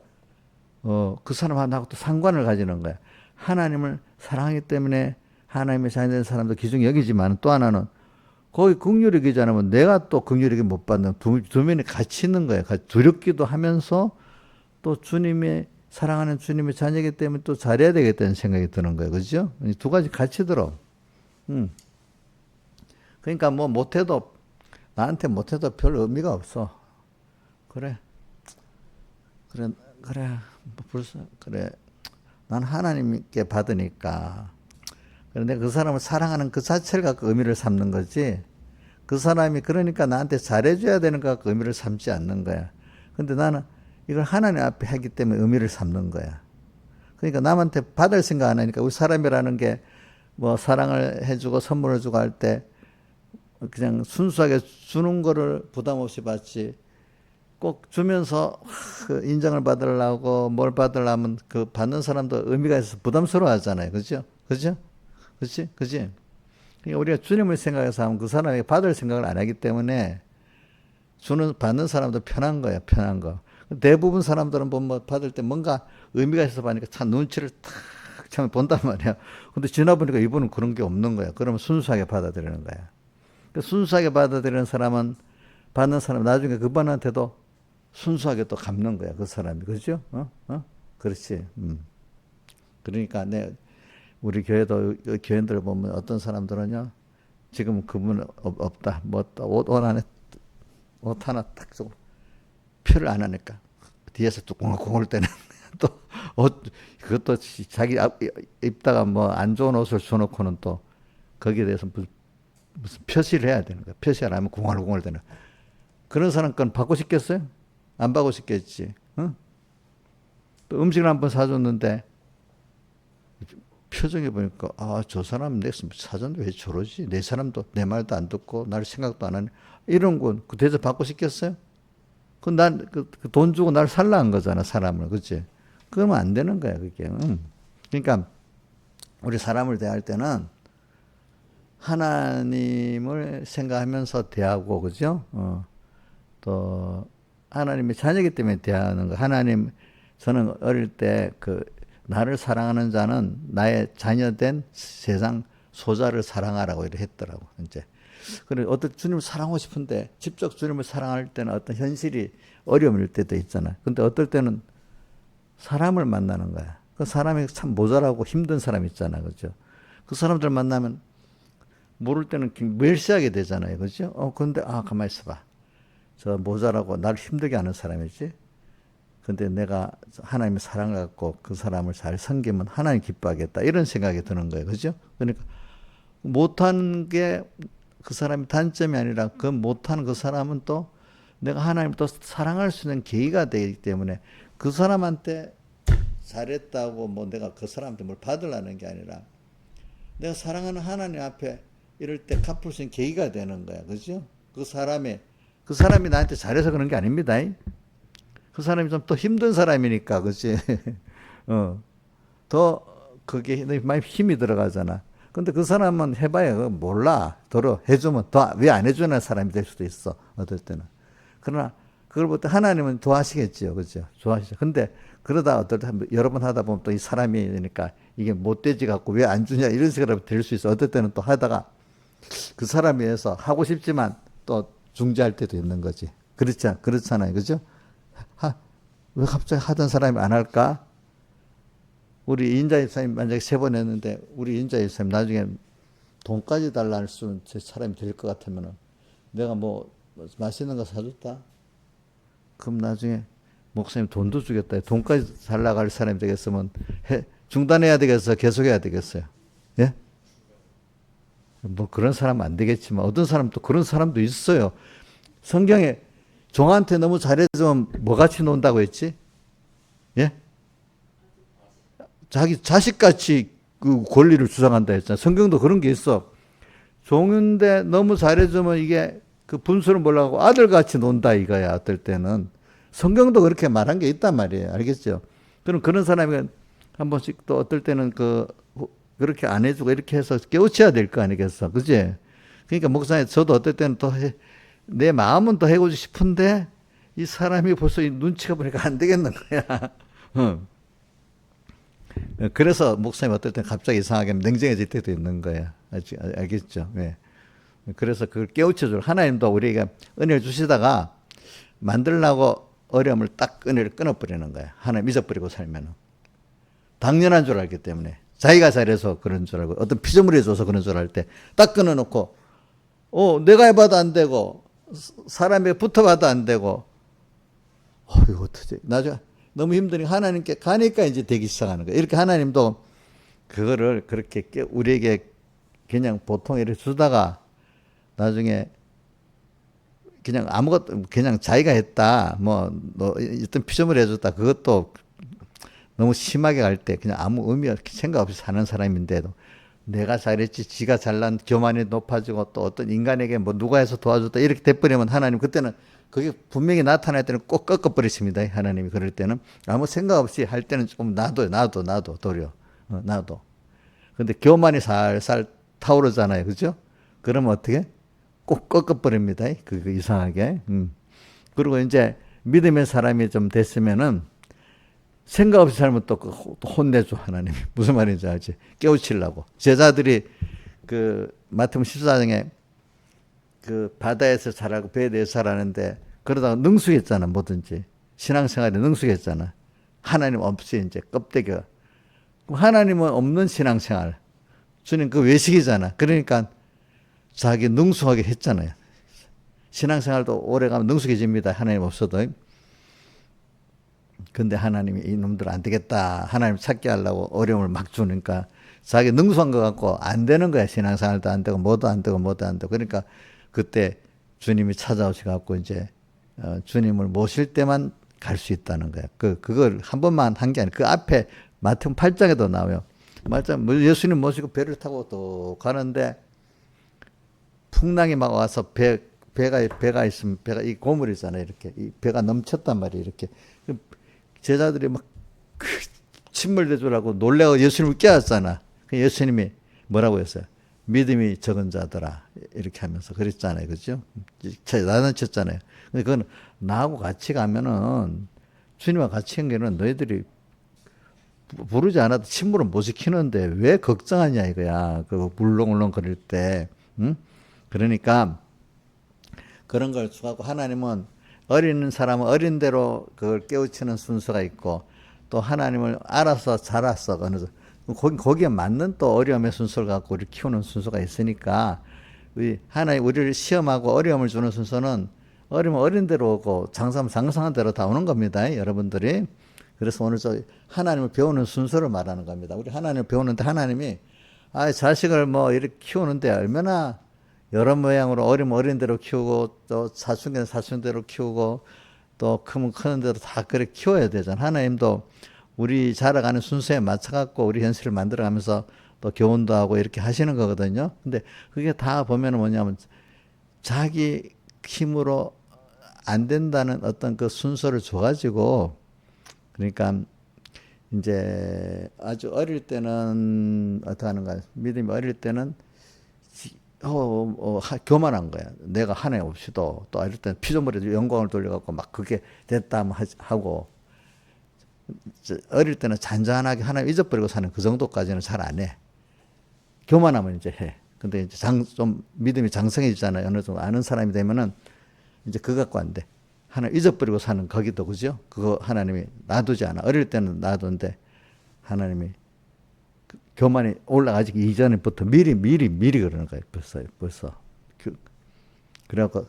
그 사람하고 또 상관을 가지는 거야. 하나님을 사랑하기 때문에 하나님의 자녀된 사람도 귀중히 여기지만 또 하나는 거기 긍휼히 여기지 않으면 내가 또 긍휼히 여기 못 받는 두 면이 같이 있는 거예요. 두렵기도 하면서 또 주님의 사랑하는 주님의 자녀이기 때문에 또 잘해야 되겠다는 생각이 드는 거예요. 그죠? 두 가지 같이 들어. 그러니까 뭐 나한테 못해도 별 의미가 없어. 그래. 벌써 그래. 난 하나님께 받으니까. 그런데 그 사람을 사랑하는 그 자체를 갖고 의미를 삼는 거지. 그 사람이 그러니까 나한테 잘해줘야 되는 것 갖고 의미를 삼지 않는 거야. 근데 나는 이걸 하나님 앞에 하기 때문에 의미를 삼는 거야. 그러니까 남한테 받을 생각 안 하니까 우리 사람이라는 게 뭐 사랑을 해주고 선물을 주고 할 때 그냥 순수하게 주는 거를 부담 없이 받지. 꼭 주면서 그 인정을 받으려고 뭘 받으려면 그 받는 사람도 의미가 있어서 부담스러워 하잖아요. 그죠? 그치? 그러니까 우리가 주님을 생각해서 하면 그 사람에게 받을 생각을 안 하기 때문에 받는 사람도 편한 거야, 편한 거. 대부분 사람들은 뭐 받을 때 뭔가 의미가 있어서 받으니까 참 눈치를 탁 참 본단 말이야. 근데 지나보니까 이분은 그런 게 없는 거야. 그러면 순수하게 받아들이는 거야. 순수하게 받아들이는 사람은 받는 사람 나중에 그분한테도 순수하게 또 갚는 거야. 그 사람이. 그죠? 그렇지. 그러니까 우리 교회도 교인들 보면 어떤 사람들은요. 지금 그분 없다. 옷 하나 딱 주고 표를 안 하니까 뒤에서 또 공을 때는 또 그것도 자기 입다가 뭐 안 좋은 옷을 줘놓고는 또 거기에 대해서 무슨 표시를 해야 되는 거야. 표시 안 하면 공을 때는 그런 사람 건 받고 싶겠어요? 안 받고 싶겠지. 응? 또 음식을 한번 사줬는데 표정이 보니까 저 사람 내 사줬는데 왜 저러지? 내 사람도 내 말도 안 듣고 날 생각도 안 하네. 이런 건 그 대접 받고 싶겠어요? 그 돈 주고 날 살라 한 거잖아, 사람을. 그치? 그러면 안 되는 거야, 그게. 그러니까 우리 사람을 대할 때는 하나님을 생각하면서 대하고, 그죠? 또 하나님의 자녀이기 때문에 대하는 거. 저는 어릴 때 나를 사랑하는 자는 나의 자녀된 세상 소자를 사랑하라고 이렇게 했더라고, 이제. 그래, 주님을 사랑하고 싶은데, 직접 주님을 사랑할 때는 어떤 현실이 어려움일 때도 있잖아. 근데 어떨 때는 사람을 만나는 거야. 그 사람이 참 모자라고 힘든 사람 있잖아. 그죠? 그 사람들 만나면 모를 때는 멸시하게 되잖아요. 그죠? 근데, 가만히 있어봐. 저 모자라고 나를 힘들게 하는 사람이지. 근데 내가 하나님의 사랑을 갖고 그 사람을 잘 섬기면 하나님 기뻐하겠다. 이런 생각이 드는 거예요. 그죠? 그러니까 못한 게 그 사람의 단점이 아니라 그 못하는 그 사람은 또 내가 하나님을 또 사랑할 수 있는 계기가 되기 때문에 그 사람한테 잘했다고 뭐 내가 그 사람한테 뭘 받으려는 게 아니라 내가 사랑하는 하나님 앞에 이럴 때 갚을 수 있는 계기가 되는 거야. 그죠? 그 사람이 나한테 잘해서 그런 게 아닙니다. 그 사람이 좀 더 힘든 사람이니까, 그치? 더 그게 많이 힘이 들어가잖아. 근데 그 사람은 해봐야 몰라. 해주면 더 왜 안 해주는 사람이 될 수도 있어. 어떨 때는. 그러나 그걸 볼 때 하나님은 좋아하시겠죠. 그죠? 좋아하시죠. 근데 그러다 어떨 때 여러 번 하다 보면 또 이 사람이니까 이게 못되지 갖고 왜 안 주냐 이런 생각이 들 수 있어. 어떨 때는 또 하다가 그 사람에 의해서 하고 싶지만 또 중지할 때도 있는 거지. 그렇잖아요. 그죠? 왜 갑자기 하던 사람이 안 할까? 우리 인자 집사님 만약에 3번 했는데 우리 인자 집사님 나중에 돈까지 달라는 사람이 될 것 같으면 내가 뭐 맛있는 거 사줬다? 그럼 나중에 목사님 돈도 주겠다. 돈까지 달라고 할 사람이 되겠으면 중단해야 되겠어요? 계속해야 되겠어요? 예? 뭐 그런 사람 안 되겠지만 어떤 사람 또 그런 사람도 있어요. 성경에 종한테 너무 잘해주면 뭐같이 논다고 했지? 예? 자기 자식같이 그 권리를 주장한다 했잖아. 성경도 그런 게 있어. 종인데 너무 잘해주면 이게 그 분수를 몰라고 아들같이 논다 이거야. 어떨 때는. 성경도 그렇게 말한 게 있단 말이에요. 알겠죠? 그럼 그런 사람이 한 번씩 또 어떨 때는 그렇게 안 해주고 이렇게 해서 깨우쳐야 될 거 아니겠어. 그지? 그러니까 목사님, 저도 어떨 때는 또 내 마음은 또 해주고 싶은데 이 사람이 벌써 이 눈치가 보니까 안 되겠는 거야. 그래서 목사님 어떨 땐 갑자기 이상하게 냉정해질 때도 있는 거야. 알겠죠? 네. 그래서 그걸 깨우쳐줄 하나님도 우리에게 은혜를 주시다가 만들려고 어려움을 딱 은혜를 끊어버리는 거야. 하나님 잊어버리고 살면은. 당연한 줄 알기 때문에. 자기가 잘해서 그런 줄 알고 어떤 피조물이 해줘서 그런 줄 알 때 딱 끊어놓고 내가 해봐도 안 되고 사람에 붙어봐도 안 되고 이거 어떡하지? 나중에 너무 힘드니까 하나님께 가니까 이제 되기 시작하는 거예요. 이렇게 하나님도 그거를 그렇게 우리에게 그냥 보통 이렇게 주다가 나중에 그냥 아무것도 그냥 자기가 했다 뭐 어떤 피조물 해줬다 그것도 너무 심하게 갈 때 그냥 아무 의미 없이 생각 없이 사는 사람인데도 내가 잘했지 지가 잘난 교만이 높아지고 또 어떤 인간에게 뭐 누가 해서 도와줬다 이렇게 돼버리면 하나님 그때는 그게 분명히 나타날 때는 꼭 꺾어버리십니다. 하나님이 그럴 때는 아무 생각 없이 할 때는 조금 놔둬 도려 놔둬. 근데 교만이 살살 타오르잖아요. 그죠? 그러면 어떻게? 꼭 꺾어버립니다. 그 이상하게. 그리고 이제 믿음의 사람이 좀 됐으면은 생각 없이 살면 또 혼내줘, 하나님이. 무슨 말인지 알지? 깨우치려고. 제자들이 그 마태복음 14장에 그 바다에서 자라고 배에 대해서 자라는데 그러다가 능숙했잖아, 뭐든지. 신앙생활에 능숙했잖아. 하나님 없이 이제 껍데기가. 하나님은 없는 신앙생활. 주님 그 외식이잖아. 그러니까 자기 능숙하게 했잖아요. 신앙생활도 오래가면 능숙해집니다. 하나님 없어도. 근데 하나님이 이놈들 안 되겠다. 하나님 찾게 하려고 어려움을 막 주니까 자기 능숙한 것 같고 안 되는 거야. 신앙생활도 안 되고 뭐도 안 되고. 그러니까 그때 주님이 찾아오셔갖고 이제 주님을 모실 때만 갈 수 있다는 거야. 그걸 한 번만 한 게 아니라 그 앞에 마태복음 8장에도 나와요. 예수님 모시고 배를 타고 또 가는데 풍랑이 막 와서 배가 있으면 이 고물이잖아요. 이렇게 이 배가 넘쳤단 말이에요. 이렇게 제자들이 막 침을 대주라고 놀래고 예수님을 깨웠잖아. 예수님이 뭐라고 했어요? 믿음이 적은 자들아 이렇게 하면서 그랬잖아요. 그죠? 나는 쳤잖아요. 근데 그건 나하고 같이 가면은 주님과 같이 한 게는 너희들이 부르지 않아도 침몰을 못 시키는데 왜 걱정하냐 이거야. 그 물렁물렁 거릴 때. 응? 그러니까 그런 걸 주고 하나님은 어린 사람은 어린 대로 그걸 깨우치는 순서가 있고 또 하나님을 알아서 자랐어. 거기에 맞는 또 어려움의 순서를 갖고 우리 키우는 순서가 있으니까 하나님 우리를 시험하고 어려움을 주는 순서는 어리면 어린 대로 오고 장사하면 장사한 대로 다 오는 겁니다. 여러분들이. 그래서 오늘 하나님을 배우는 순서를 말하는 겁니다. 우리 하나님을 배우는데 하나님이 자식을 뭐 이렇게 키우는데 얼마나 여러 모양으로 어리면 어린 대로 키우고 또 사춘기는 사춘대로 키우고 또 크면 크는 대로 다 그렇게 키워야 되잖아. 하나님도 우리 자라가는 순서에 맞춰갖고 우리 현실을 만들어가면서 또 교훈도 하고 이렇게 하시는 거거든요. 근데 그게 다 보면은 뭐냐면 자기 힘으로 안 된다는 어떤 그 순서를 줘가지고 그러니까 이제 아주 어릴 때는 어떻게 하는가 믿음이 어릴 때는 교만한 거야. 내가 하나님 없이도 또 어릴 때는 피조물에 영광을 돌려갖고 막 그게 됐다 하고 어릴 때는 잔잔하게 하나님 잊어버리고 사는 그 정도까지는 잘 안 해. 교만하면 이제 해. 근데 이제 좀 믿음이 장성해지잖아요. 어느 정도 아는 사람이 되면은 이제 그거 갖고 안 돼. 하나님 잊어버리고 사는 거기도 그죠? 그거 하나님이 놔두지 않아. 어릴 때는 놔두는데 하나님이 교만이 올라가기 이전부터 미리 그러는 거예요. 벌써. 그래갖고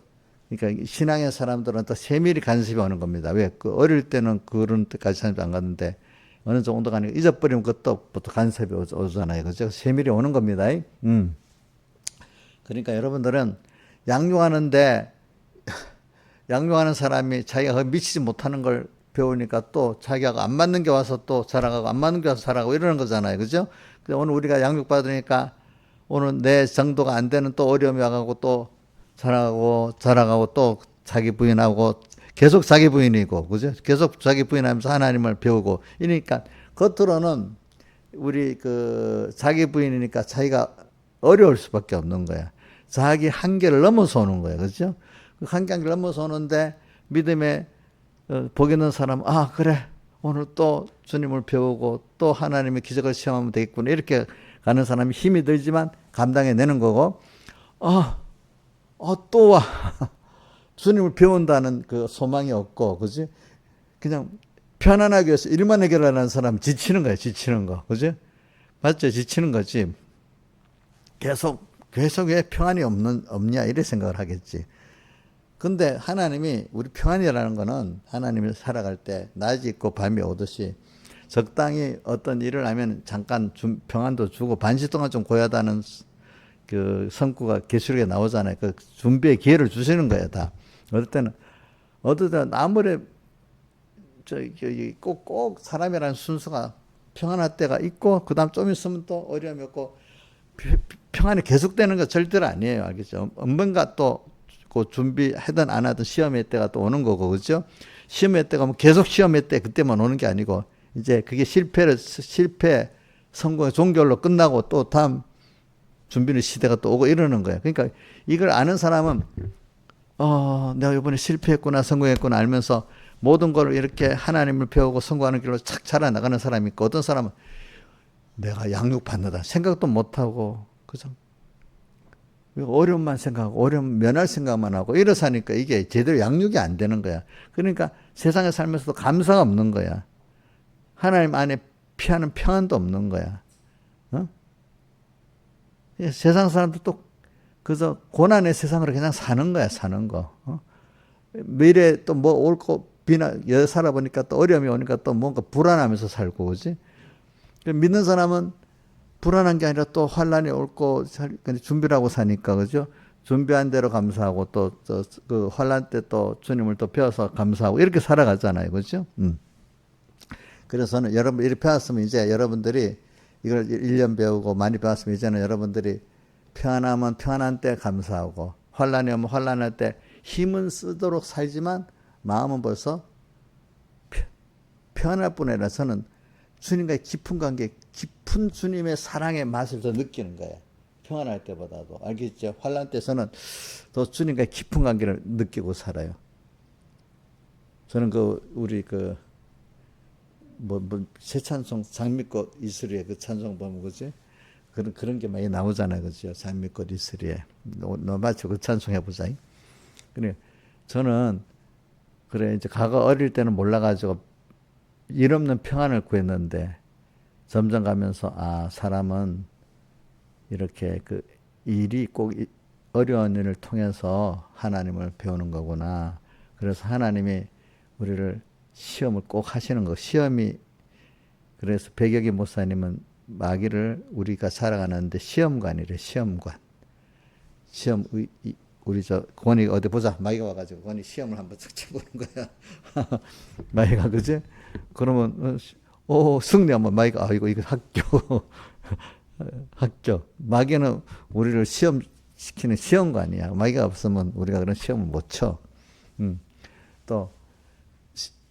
그러니까 신앙의 사람들은 또 세밀히 간섭이 오는 겁니다. 왜? 그 어릴 때는 그런 때까지 사람도 안 갔는데 어느 정도 가니까 잊어버리면 그것도부터 간섭이 오잖아요. 그죠? 세밀히 오는 겁니다. 그러니까 여러분들은 양육하는데 양육하는 사람이 자기가 거기 미치지 못하는 걸 배우니까 또 자기가 안 맞는 게 와서 또 자라가고 안 맞는 게 와서 자라가고 이러는 거잖아요. 그죠? 근데 오늘 우리가 양육받으니까 오늘 내 정도가 안 되는 또 어려움이 와가고 또 자라가고 또 자기 부인하고 계속 자기 부인이고, 그죠? 계속 자기 부인하면서 하나님을 배우고 이러니까 겉으로는 우리 그 자기 부인이니까 자기가 어려울 수밖에 없는 거야. 자기 한계를 넘어서 오는 거야. 그죠? 그 한계를 넘어서 오는데 믿음에 복 있는 사람은 아 그래 오늘 또 주님을 배우고 또 하나님의 기적을 시험하면 되겠구나 이렇게 가는 사람이 힘이 들지만 감당해내는 거고 또 와 주님을 배운다는 그 소망이 없고 그지 그냥 편안하게 해서 일만 해결하는 사람은 지치는 거야 지치는 거 그지 맞죠 지치는 거지 계속 왜 평안이 없냐 이래 생각을 하겠지. 근데 하나님이 우리 평안이라는 거는 하나님이 살아갈 때 낮이 있고 밤이 오듯이 적당히 어떤 일을 하면 잠깐 평안도 주고 반시 동안 좀 고야다는 그 성구가 계시록에 나오잖아요. 그 준비의 기회를 주시는 거예요, 다. 어떨 때는 아무리 꼭 사람이라는 순수가 평안할 때가 있고 그다음 좀 있으면 또 어려움이 없고 평안이 계속되는 거 절대로 아니에요, 알겠죠? 언젠가 또 그 준비하든 안 하든 시험의 때가 또 오는 거고, 그죠? 시험의 때가 뭐 계속 시험의 때 그때만 오는 게 아니고, 이제 그게 실패, 성공의 종결로 끝나고 또 다음 준비는 시대가 또 오고 이러는 거예요. 그러니까 이걸 아는 사람은, 내가 이번에 실패했구나, 성공했구나 알면서 모든 걸 이렇게 하나님을 배우고 성공하는 길로 착 자라나가는 사람이 있고, 어떤 사람은 내가 양육받는다 생각도 못하고, 그죠? 어려움만 생각하고 어려움 면할 생각만 하고 이러사니까 이게 제대로 양육이 안 되는 거야. 그러니까 세상에 살면서도 감사가 없는 거야. 하나님 안에 피하는 평안도 없는 거야. 세상 사람도 또 그저 고난의 세상으로 그냥 사는 거야, 사는 거. 미래에 또 뭐 올 거 살아보니까 또 어려움이 오니까 또 뭔가 불안하면서 살고, 그지? 믿는 사람은 불안한 게 아니라 또 환란이 올 거 준비를 하고 사니까 그죠? 준비한 대로 감사하고 또 그 환란 때 또 주님을 또 배워서 감사하고 이렇게 살아가잖아요, 그죠? 그래서는 여러분 이렇게 배웠으면 이제 여러분들이 이걸 1년 배우고 많이 배웠으면 이제는 여러분들이 평안하면 평안한 때 감사하고 환란이 오면 환란할 때 힘은 쓰도록 살지만 마음은 벌써 평안할 뿐 아니라 저는 주님과의 깊은 관계, 깊은 주님의 사랑의 맛을 더 느끼는 거예요. 평안할 때보다도. 알겠죠? 환란 때서는 더 주님과의 깊은 관계를 느끼고 살아요. 저는 우리 새 찬송, 장미꽃 이슬이에 그 찬송 보면, 그지? 그런 게 많이 나오잖아요. 그죠? 장미꽃 이슬이에. 너 마치 그 찬송 해보자. 그래. 저는, 이제 과거 어릴 때는 몰라가지고, 일 없는 평안을 구했는데 점점 가면서 사람은 이렇게 그 일이 꼭 어려운 일을 통해서 하나님을 배우는 거구나. 그래서 하나님이 우리를 시험을 꼭 하시는 거. 시험이 그래서 백여기 목사님은 마귀를 우리가 살아가는데 시험관이래. 시험관. 시험 우리 권이 어디 보자. 마귀가 와가지고 권이 시험을 한번 쓱 쳐보는 거야. 마귀가 그지? 그러면 승리하면 마귀가 이거 학교 합격. 마귀는 우리를 시험시키는 시험관이야. 마귀가 없으면 우리가 그런 시험을 못 쳐. 또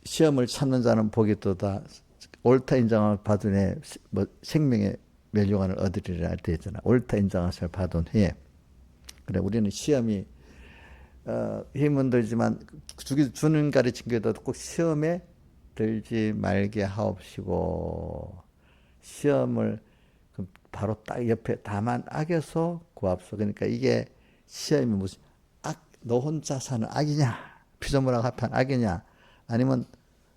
시험을 참는 자는 복이 또다. 옳다 인정을 받은 해 생명의 멸류관을 얻으리라 할 때 있잖아. 옳다 인정하심을 받은 해에. 그래 우리는 시험이 힘은 들지만 주는 가르친 게도 꼭 시험에 들지 말게 하옵시고 시험을 바로 딱 옆에 다만 악에서 구합소. 그러니까 이게 시험이 무슨 너 혼자 사는 악이냐 피조물하고 합한 악이냐 아니면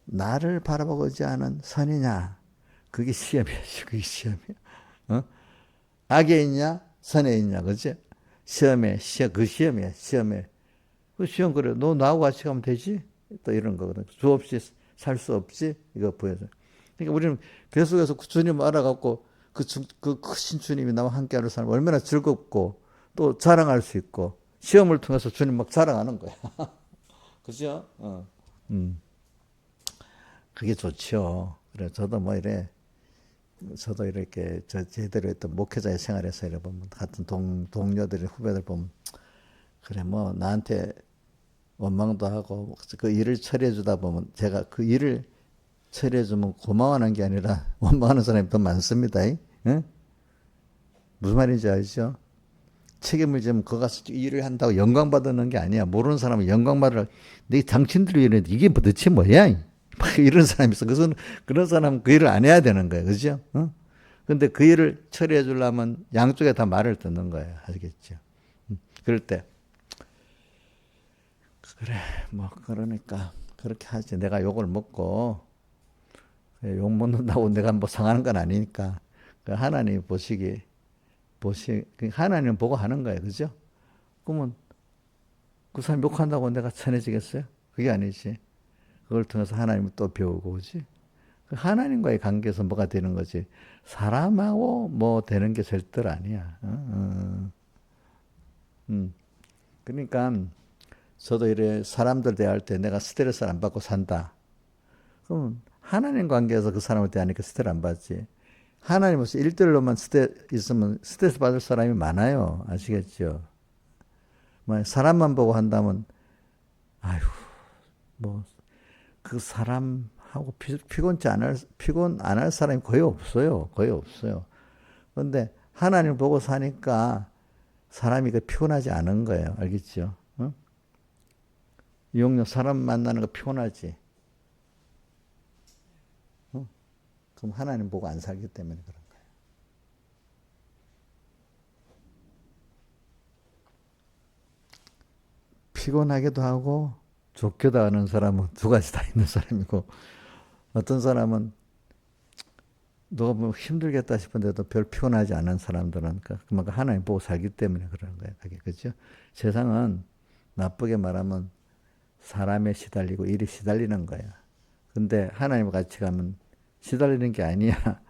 나를 바라보고 의지하는 선이냐 그게 시험이야. 그게 시험이야. 악에 있냐 선에 있냐 그지? 그 시험이야. 그 시험 그래 너 나하고 같이 가면 되지? 또 이런 거거든. 주 없이 살 수 없지? 이거 보여줘. 그러니까 우리는 계속해서 주님을 알아갖고 그 크신 주님이 나와 함께하는 삶 얼마나 즐겁고 또 자랑할 수 있고 시험을 통해서 주님 막 자랑하는 거야. 그죠? 그게 좋죠. 그래, 저도 이렇게 제대로 했던 목회자의 생활에서 이래 보면 같은 동료들, 후배들 보면 그래 뭐 나한테 원망도 하고 그 일을 처리해 주다 보면 제가 그 일을 처리해 주면 고마워하는 게 아니라 원망하는 사람이 더 많습니다. 응? 무슨 말인지 알죠? 책임을 지면 그거 가서 일을 한다고 영광 받는 게 아니야. 모르는 사람은 영광 받으라. 내 당신들이 이랬는데 이게 도대체 뭐야? 막 이런 사람이 있어. 그런 사람은 그 일을 안 해야 되는 거예요. 그죠? 어? 근데 그 일을 처리해 주려면 양쪽에 다 말을 듣는 거예요. 아시겠죠? 그럴 때, 그래, 뭐, 그러니까, 그렇게 하지. 내가 욕을 먹고, 욕 먹는다고 내가 뭐 상하는 건 아니니까. 그 하나님 하나님 보고 하는 거예요. 그죠? 그러면 그 사람 욕한다고 내가 천해지겠어요? 그게 아니지. 그걸 통해서 하나님을 또 배우고 오지. 그 하나님과의 관계에서 뭐가 되는 거지. 사람하고 뭐 되는 게 절대 아니야. 그러니까 저도 이래 사람들 대할 때 내가 스트레스를 안 받고 산다. 그럼 하나님 관계에서 그 사람을 대하니까 스트레스 안 받지. 하나님으로서 1대1로만 있으면 스트레스 받을 사람이 많아요. 아시겠죠? 뭐 사람만 보고 한다면 아휴 뭐 그 사람하고 피곤 안 할 사람이 거의 없어요. 거의 없어요. 그런데 하나님 보고 사니까 사람이 그 피곤하지 않은 거예요. 알겠죠? 어? 이용료 사람 만나는 거 피곤하지. 어? 그럼 하나님 보고 안 살기 때문에 그런 거예요. 피곤하기도 하고 좋게도 하는 사람은 두 가지 다 있는 사람이고 어떤 사람은 너가 뭐 힘들겠다 싶은데도 별 피곤하지 않은 사람들은 그만큼 하나님 보고 살기 때문에 그러는 거예요. 그게 그죠? 세상은 나쁘게 말하면 사람에 시달리고 일이 시달리는 거야. 근데 하나님과 같이 가면 시달리는 게 아니야.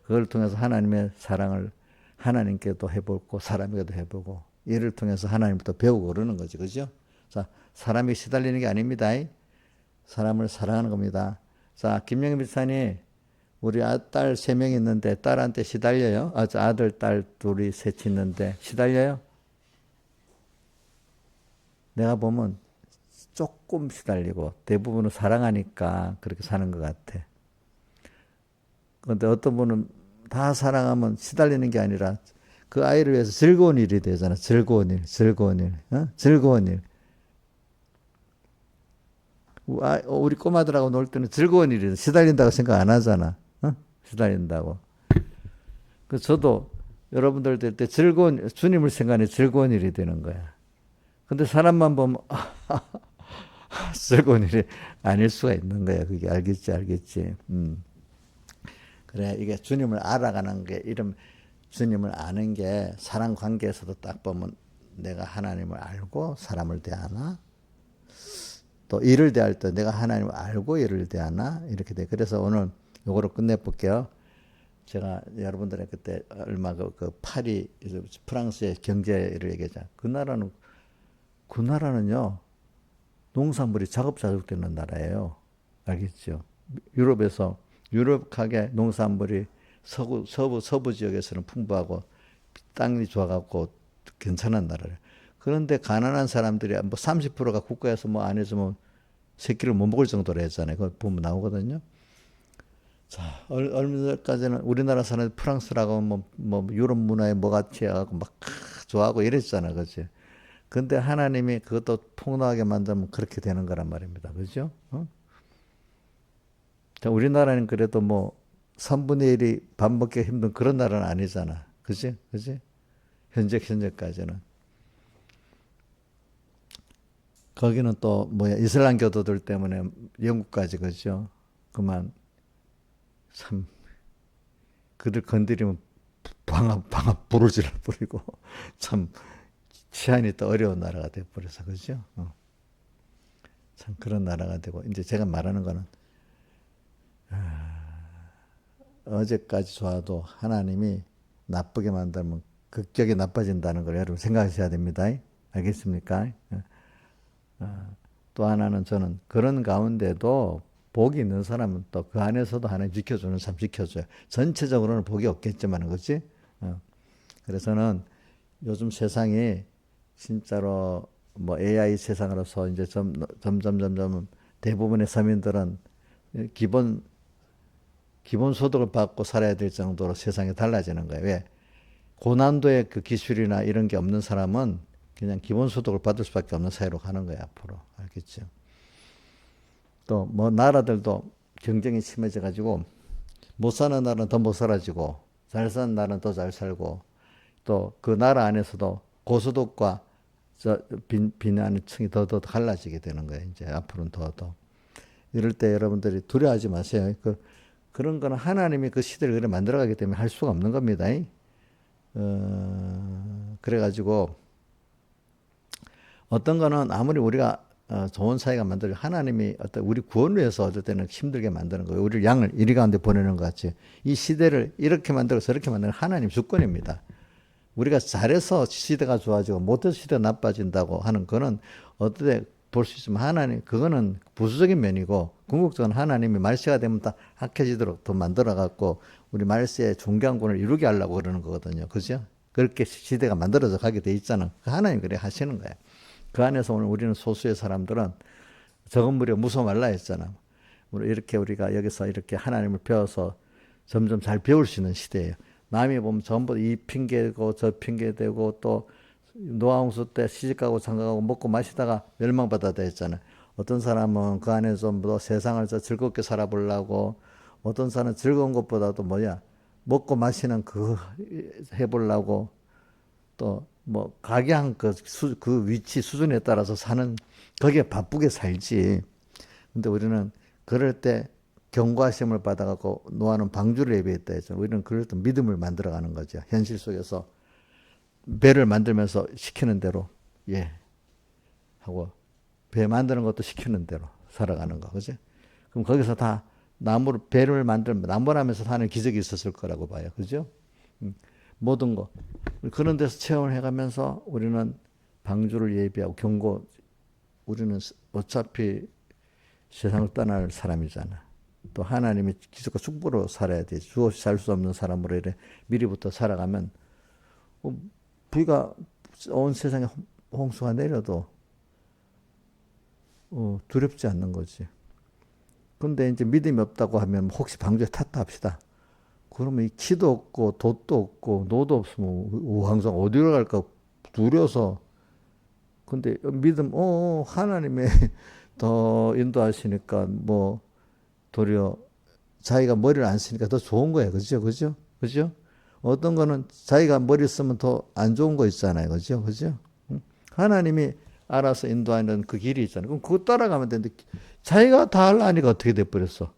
그걸 통해서 하나님의 사랑을 하나님께도 해보고 사람에게도 해보고 이를 통해서 하나님부터 배우고 그러는 거지. 그죠? 자, 사람이 시달리는 게 아닙니다. 사람을 사랑하는 겁니다. 자, 김영희 비사님, 우리 딸 3명 있는데 딸한테 시달려요? 아들, 딸 둘이 셋이 있는데 시달려요? 내가 보면 조금 시달리고 대부분은 사랑하니까 그렇게 사는 것 같아. 그런데 어떤 분은 다 사랑하면 시달리는 게 아니라 그 아이를 위해서 즐거운 일이 되잖아. 즐거운 일. 어? 즐거운 일. 우리 꼬마들하고 놀 때는 즐거운 일이다. 시달린다고 생각 안 하잖아. 어? 시달린다고. 그래서 저도 여러분들 될 때 주님을 생각하니 즐거운 일이 되는 거야. 근데 사람만 보면, 즐거운 일이 아닐 수가 있는 거야. 그게 알겠지. 그래, 이게 주님을 알아가는 게, 주님을 아는 게 사람 관계에서도 딱 보면 내가 하나님을 알고 사람을 대하나? 또 일을 대할 때 내가 하나님을 알고 일을 대하나? 이렇게 돼. 그래서 오늘 요거로 끝내볼게요. 제가 여러분들의 그때 얼마 그 파리, 프랑스의 경제를 얘기하자. 그 나라는요, 농산물이 자급자족되는 나라예요. 알겠죠? 유럽 가게 농산물이 서부 지역에서는 풍부하고 땅이 좋아갖고 괜찮은 나라예요. 그런데 가난한 사람들이 뭐 30%가 국가에서 뭐 안 해주면 새끼를 못 먹을 정도로 했잖아요. 그거 보면 나오거든요. 자, 얼마 전까지는 우리나라 사는 프랑스라고 뭐 유럽 문화에 뭐같이 해갖고 막 좋아하고 이랬잖아. 그치? 근데 하나님이 그것도 폭락하게 만들면 그렇게 되는 거란 말입니다. 그죠? 어? 자, 우리나라는 그래도 뭐 3분의 1이 밥 먹기 힘든 그런 나라는 아니잖아. 그지? 현재까지는. 거기는 또 뭐야 이슬람 교도들 때문에 영국까지 그죠? 그만 참 그들 건드리면 방아 부르지를 뿌리고 참 치안이 또 어려운 나라가 돼 버려서 그죠? 참 그런 나라가 되고 이제 제가 말하는 거는 어제까지 좋아도 하나님이 나쁘게 만들면 극적이 나빠진다는 걸 여러분 생각하셔야 됩니다. 알겠습니까? 또 하나는 저는 그런 가운데도 복이 있는 사람은 또 그 안에서도 하나님 지켜주는 사람 지켜줘요. 전체적으로는 복이 없겠지만, 그렇지? 그래서는 요즘 세상이 진짜로 뭐 AI 세상으로서 이제 점점 대부분의 서민들은 기본 소득을 받고 살아야 될 정도로 세상이 달라지는 거예요. 왜? 고난도의 그 기술이나 이런 게 없는 사람은 그냥 기본 소득을 받을 수밖에 없는 사회로 가는 거예요, 앞으로. 알겠죠? 또 뭐 나라들도 경쟁이 심해져 가지고 못 사는 나라는 더 못 살아지고 잘 사는 나라는 더 잘 살고 또 그 나라 안에서도 고소득과 빈하는 층이 더 갈라지게 되는 거예요. 이제 앞으로는 더. 이럴 때 여러분들이 두려워하지 마세요. 그런 거는 하나님이 그 시대를 그래 만들어가기 때문에 할 수가 없는 겁니다. 그래가지고 어떤 거는 아무리 우리가 좋은 사회가 만들어 하나님이 어떤 우리 구원을 위해서 어떨 때는 힘들게 만드는 거예요. 우리를 양을 이리 가운데 보내는 것 같이 이 시대를 이렇게 만들고 저렇게 만드는 하나님 주권입니다. 우리가 잘해서 시대가 좋아지고 못해서 시대가 나빠진다고 하는 거는 어떻게 볼 수 있으면 하나님 그거는 부수적인 면이고 궁극적으로 하나님이 말세가 되면 다 악해지도록 더 만들어 갖고 우리 말세의 존경군을 이루게 하려고 그러는 거거든요. 그죠? 그렇게 시대가 만들어져 가게 돼 있잖아. 하나님 그래 하시는 거예요. 그 안에서 오늘 우리는 소수의 사람들은 적은 무려 무서워 말라 했잖아. 이렇게 우리가 여기서 이렇게 하나님을 배워서 점점 잘 배울 수 있는 시대예요. 남이 보면 전부 이 핑계고 저 핑계대고 또 노아홍수 때 시집가고 장가가고 먹고 마시다가 멸망받았다 했잖아요. 어떤 사람은 그 안에서 뭐 세상을 즐겁게 살아보려고 어떤 사람은 즐거운 것보다도 먹고 마시는 그 해보려고 또 뭐 각양 그 위치 수준에 따라서 사는 거기에 바쁘게 살지. 근데 우리는 그럴 때 경과심을 받아갖고 노아는 방주를 예비했다 했잖아요. 우리는 그럴 때 믿음을 만들어가는 거죠. 현실 속에서 배를 만들면서 시키는 대로 하고 배 만드는 것도 시키는 대로 살아가는 거, 그죠? 그럼 거기서 다 배를 만들면 나무라면서 하는 기적이 있었을 거라고 봐요, 그죠? 모든 거 그런 데서 체험을 해가면서 우리는 방주를 예비하고 우리는 어차피 세상을 떠날 사람이잖아. 또 하나님의 기적과 축복으로 살아야 돼. 주없이 살 수 없는 사람으로 이래 미리부터 살아가면 비가 온 세상에 홍수가 내려도 두렵지 않는 거지. 근데 이제 믿음이 없다고 하면 혹시 방주에 탔다 합시다. 그러면 이 키도 없고 돛도 없고 노도 없으면 항상 어디로 갈까 두려워서. 근데 믿음 하나님의 더 인도하시니까 뭐 도리어 자기가 머리를 안 쓰니까 더 좋은 거예요. 그죠? 어떤 거는 자기가 머리 쓰면 더 안 좋은 거 있잖아요. 그죠? 하나님이 알아서 인도하는 그 길이 있잖아요. 그럼 그거 따라가면 되는데 자기가 다 하려니까 어떻게 돼버렸어?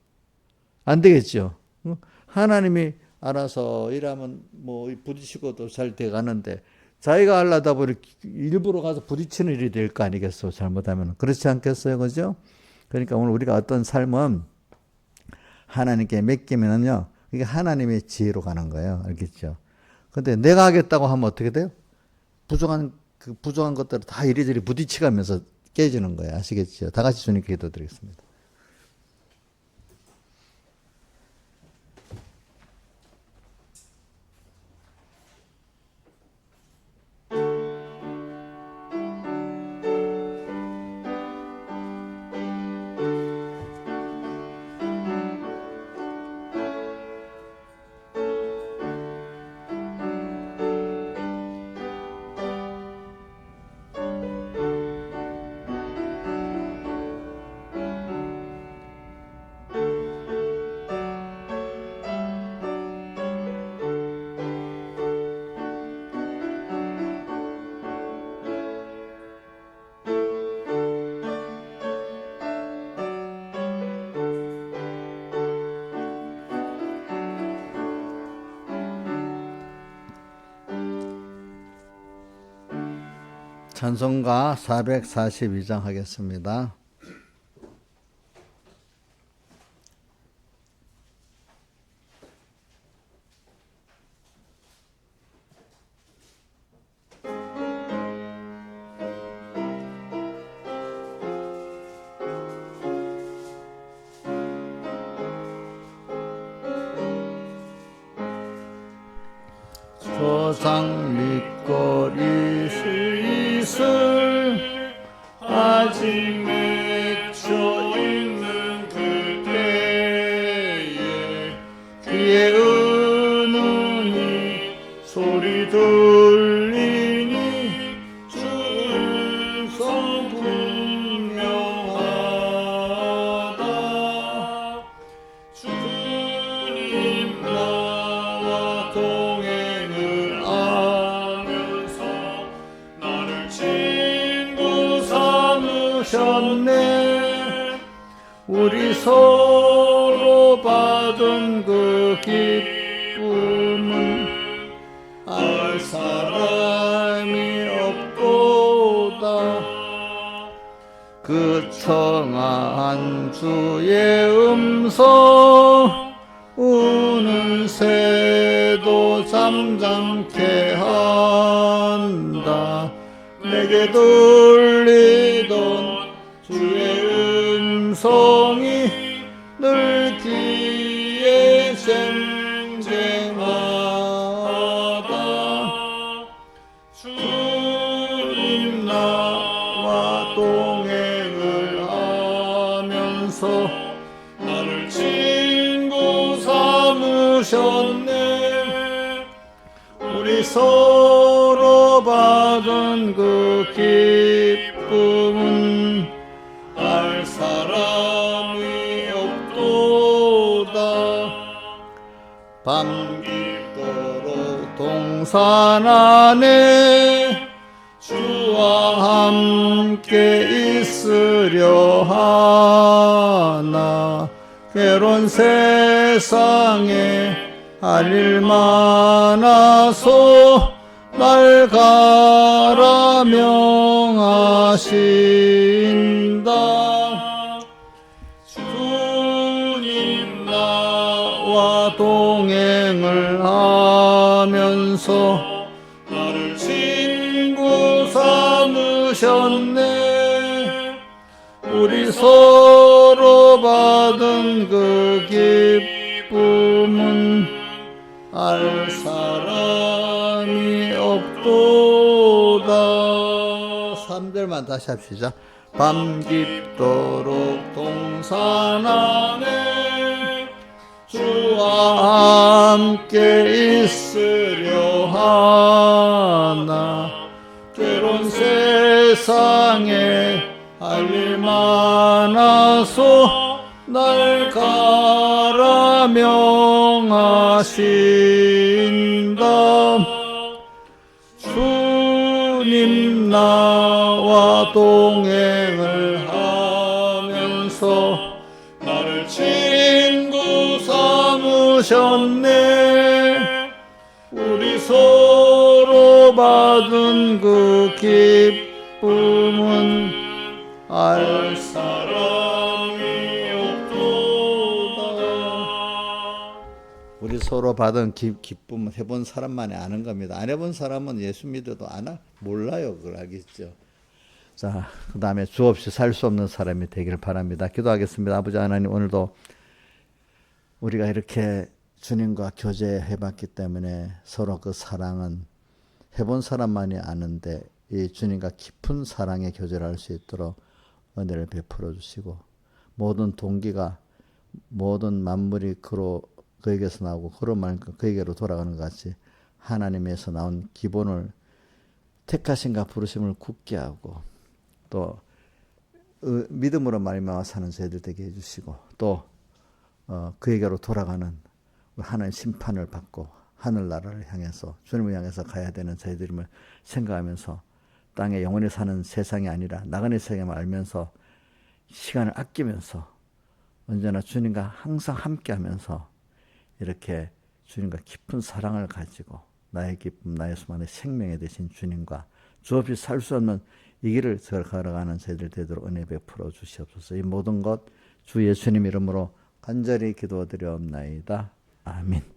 안 되겠죠. 하나님이 알아서 일하면 뭐 부딪히고도 잘 돼가는데 자기가 하려다 보니 일부러 가서 부딪히는 일이 될 거 아니겠어? 잘못하면. 그렇지 않겠어요? 그죠? 그러니까 오늘 우리가 어떤 삶은 하나님께 맡기면은요, 이게 하나님의 지혜로 가는 거예요. 알겠죠? 근데 내가 하겠다고 하면 어떻게 돼요? 부족한 것들을 다 이리저리 부딪혀가면서 깨지는 거예요. 아시겠죠? 다 같이 주님께 기도드리겠습니다. 찬송가 442장 하겠습니다. 장미꽃 이슬 아직 맺혀 있는 그때에 귀에 은은히 소리 들리니 주의 성 분명하다. 주님 나와 동행을 하면서 나를 친구 삼으셨네. 우리 서로 받은 그 기쁨은 알 사람이 없도다. 그 청아한 주의 음성 우는 새도 잠잠케 한다. 내게 들리던 주의 음성이 늘 귀에 쟁쟁하다. 주님 나와 동행을 하면서 나를 친구 삼으셨네. 우리 서로 받은 그 기쁨은 알 사람이 없도다. 밤 깊도록 동산 안에 주와 함께 있으려 하나. 괴로운 세상에 할 일 많아서 날 가라 명하신다. 주님 나와 동행을 하면서 나를 친구 삼으셨네. 우리 서로 받은 그 기쁨은 알 사람이 없도다. 3절만 다시 합시다. 밤 깊도록 동산 안에 주와 함께 있으려 하나. 괴로운 세상에 할 일 많아서 날 가라 명하신다. 주님 나와 동행을 하면서 나를 친구 삼으셨네. 우리 서로 받은 그 기쁨은 알 사람이 없도다. 우리 서로 받은 기쁨은 해본 사람만이 아는 겁니다. 안 해본 사람은 예수 믿어도 몰라요. 그걸 알겠죠. 자, 그 다음에 주 없이 살 수 없는 사람이 되길 바랍니다. 기도하겠습니다. 아버지 하나님, 오늘도 우리가 이렇게 주님과 교제해봤기 때문에 서로 그 사랑은 해본 사람만이 아는데 이 주님과 깊은 사랑의 교제를 할 수 있도록 은혜를 베풀어 주시고, 모든 동기가 모든 만물이 그에게서 나오고 그런 그에게로 돌아가는 것 같이 하나님에서 나온 기본을 택하신가 부르심을 굳게 하고, 또 믿음으로 말미암아 사는 저희들 되게 해주시고, 또 그에게로 돌아가는 하나님 심판을 받고 하늘나라를 향해서 주님을 향해서 가야 되는 저희들임을 생각하면서 땅에 영원히 사는 세상이 아니라 나가는 세상을 알면서 시간을 아끼면서 언제나 주님과 항상 함께하면서 이렇게 주님과 깊은 사랑을 가지고 나의 기쁨, 나의 수만의 생명에 되신 주님과 주 없이 살 수 없는 이 길을 걸어가는 저희들 되도록 은혜 베풀어 주시옵소서. 이 모든 것 주 예수님 이름으로 간절히 기도드려옵나이다. 아멘.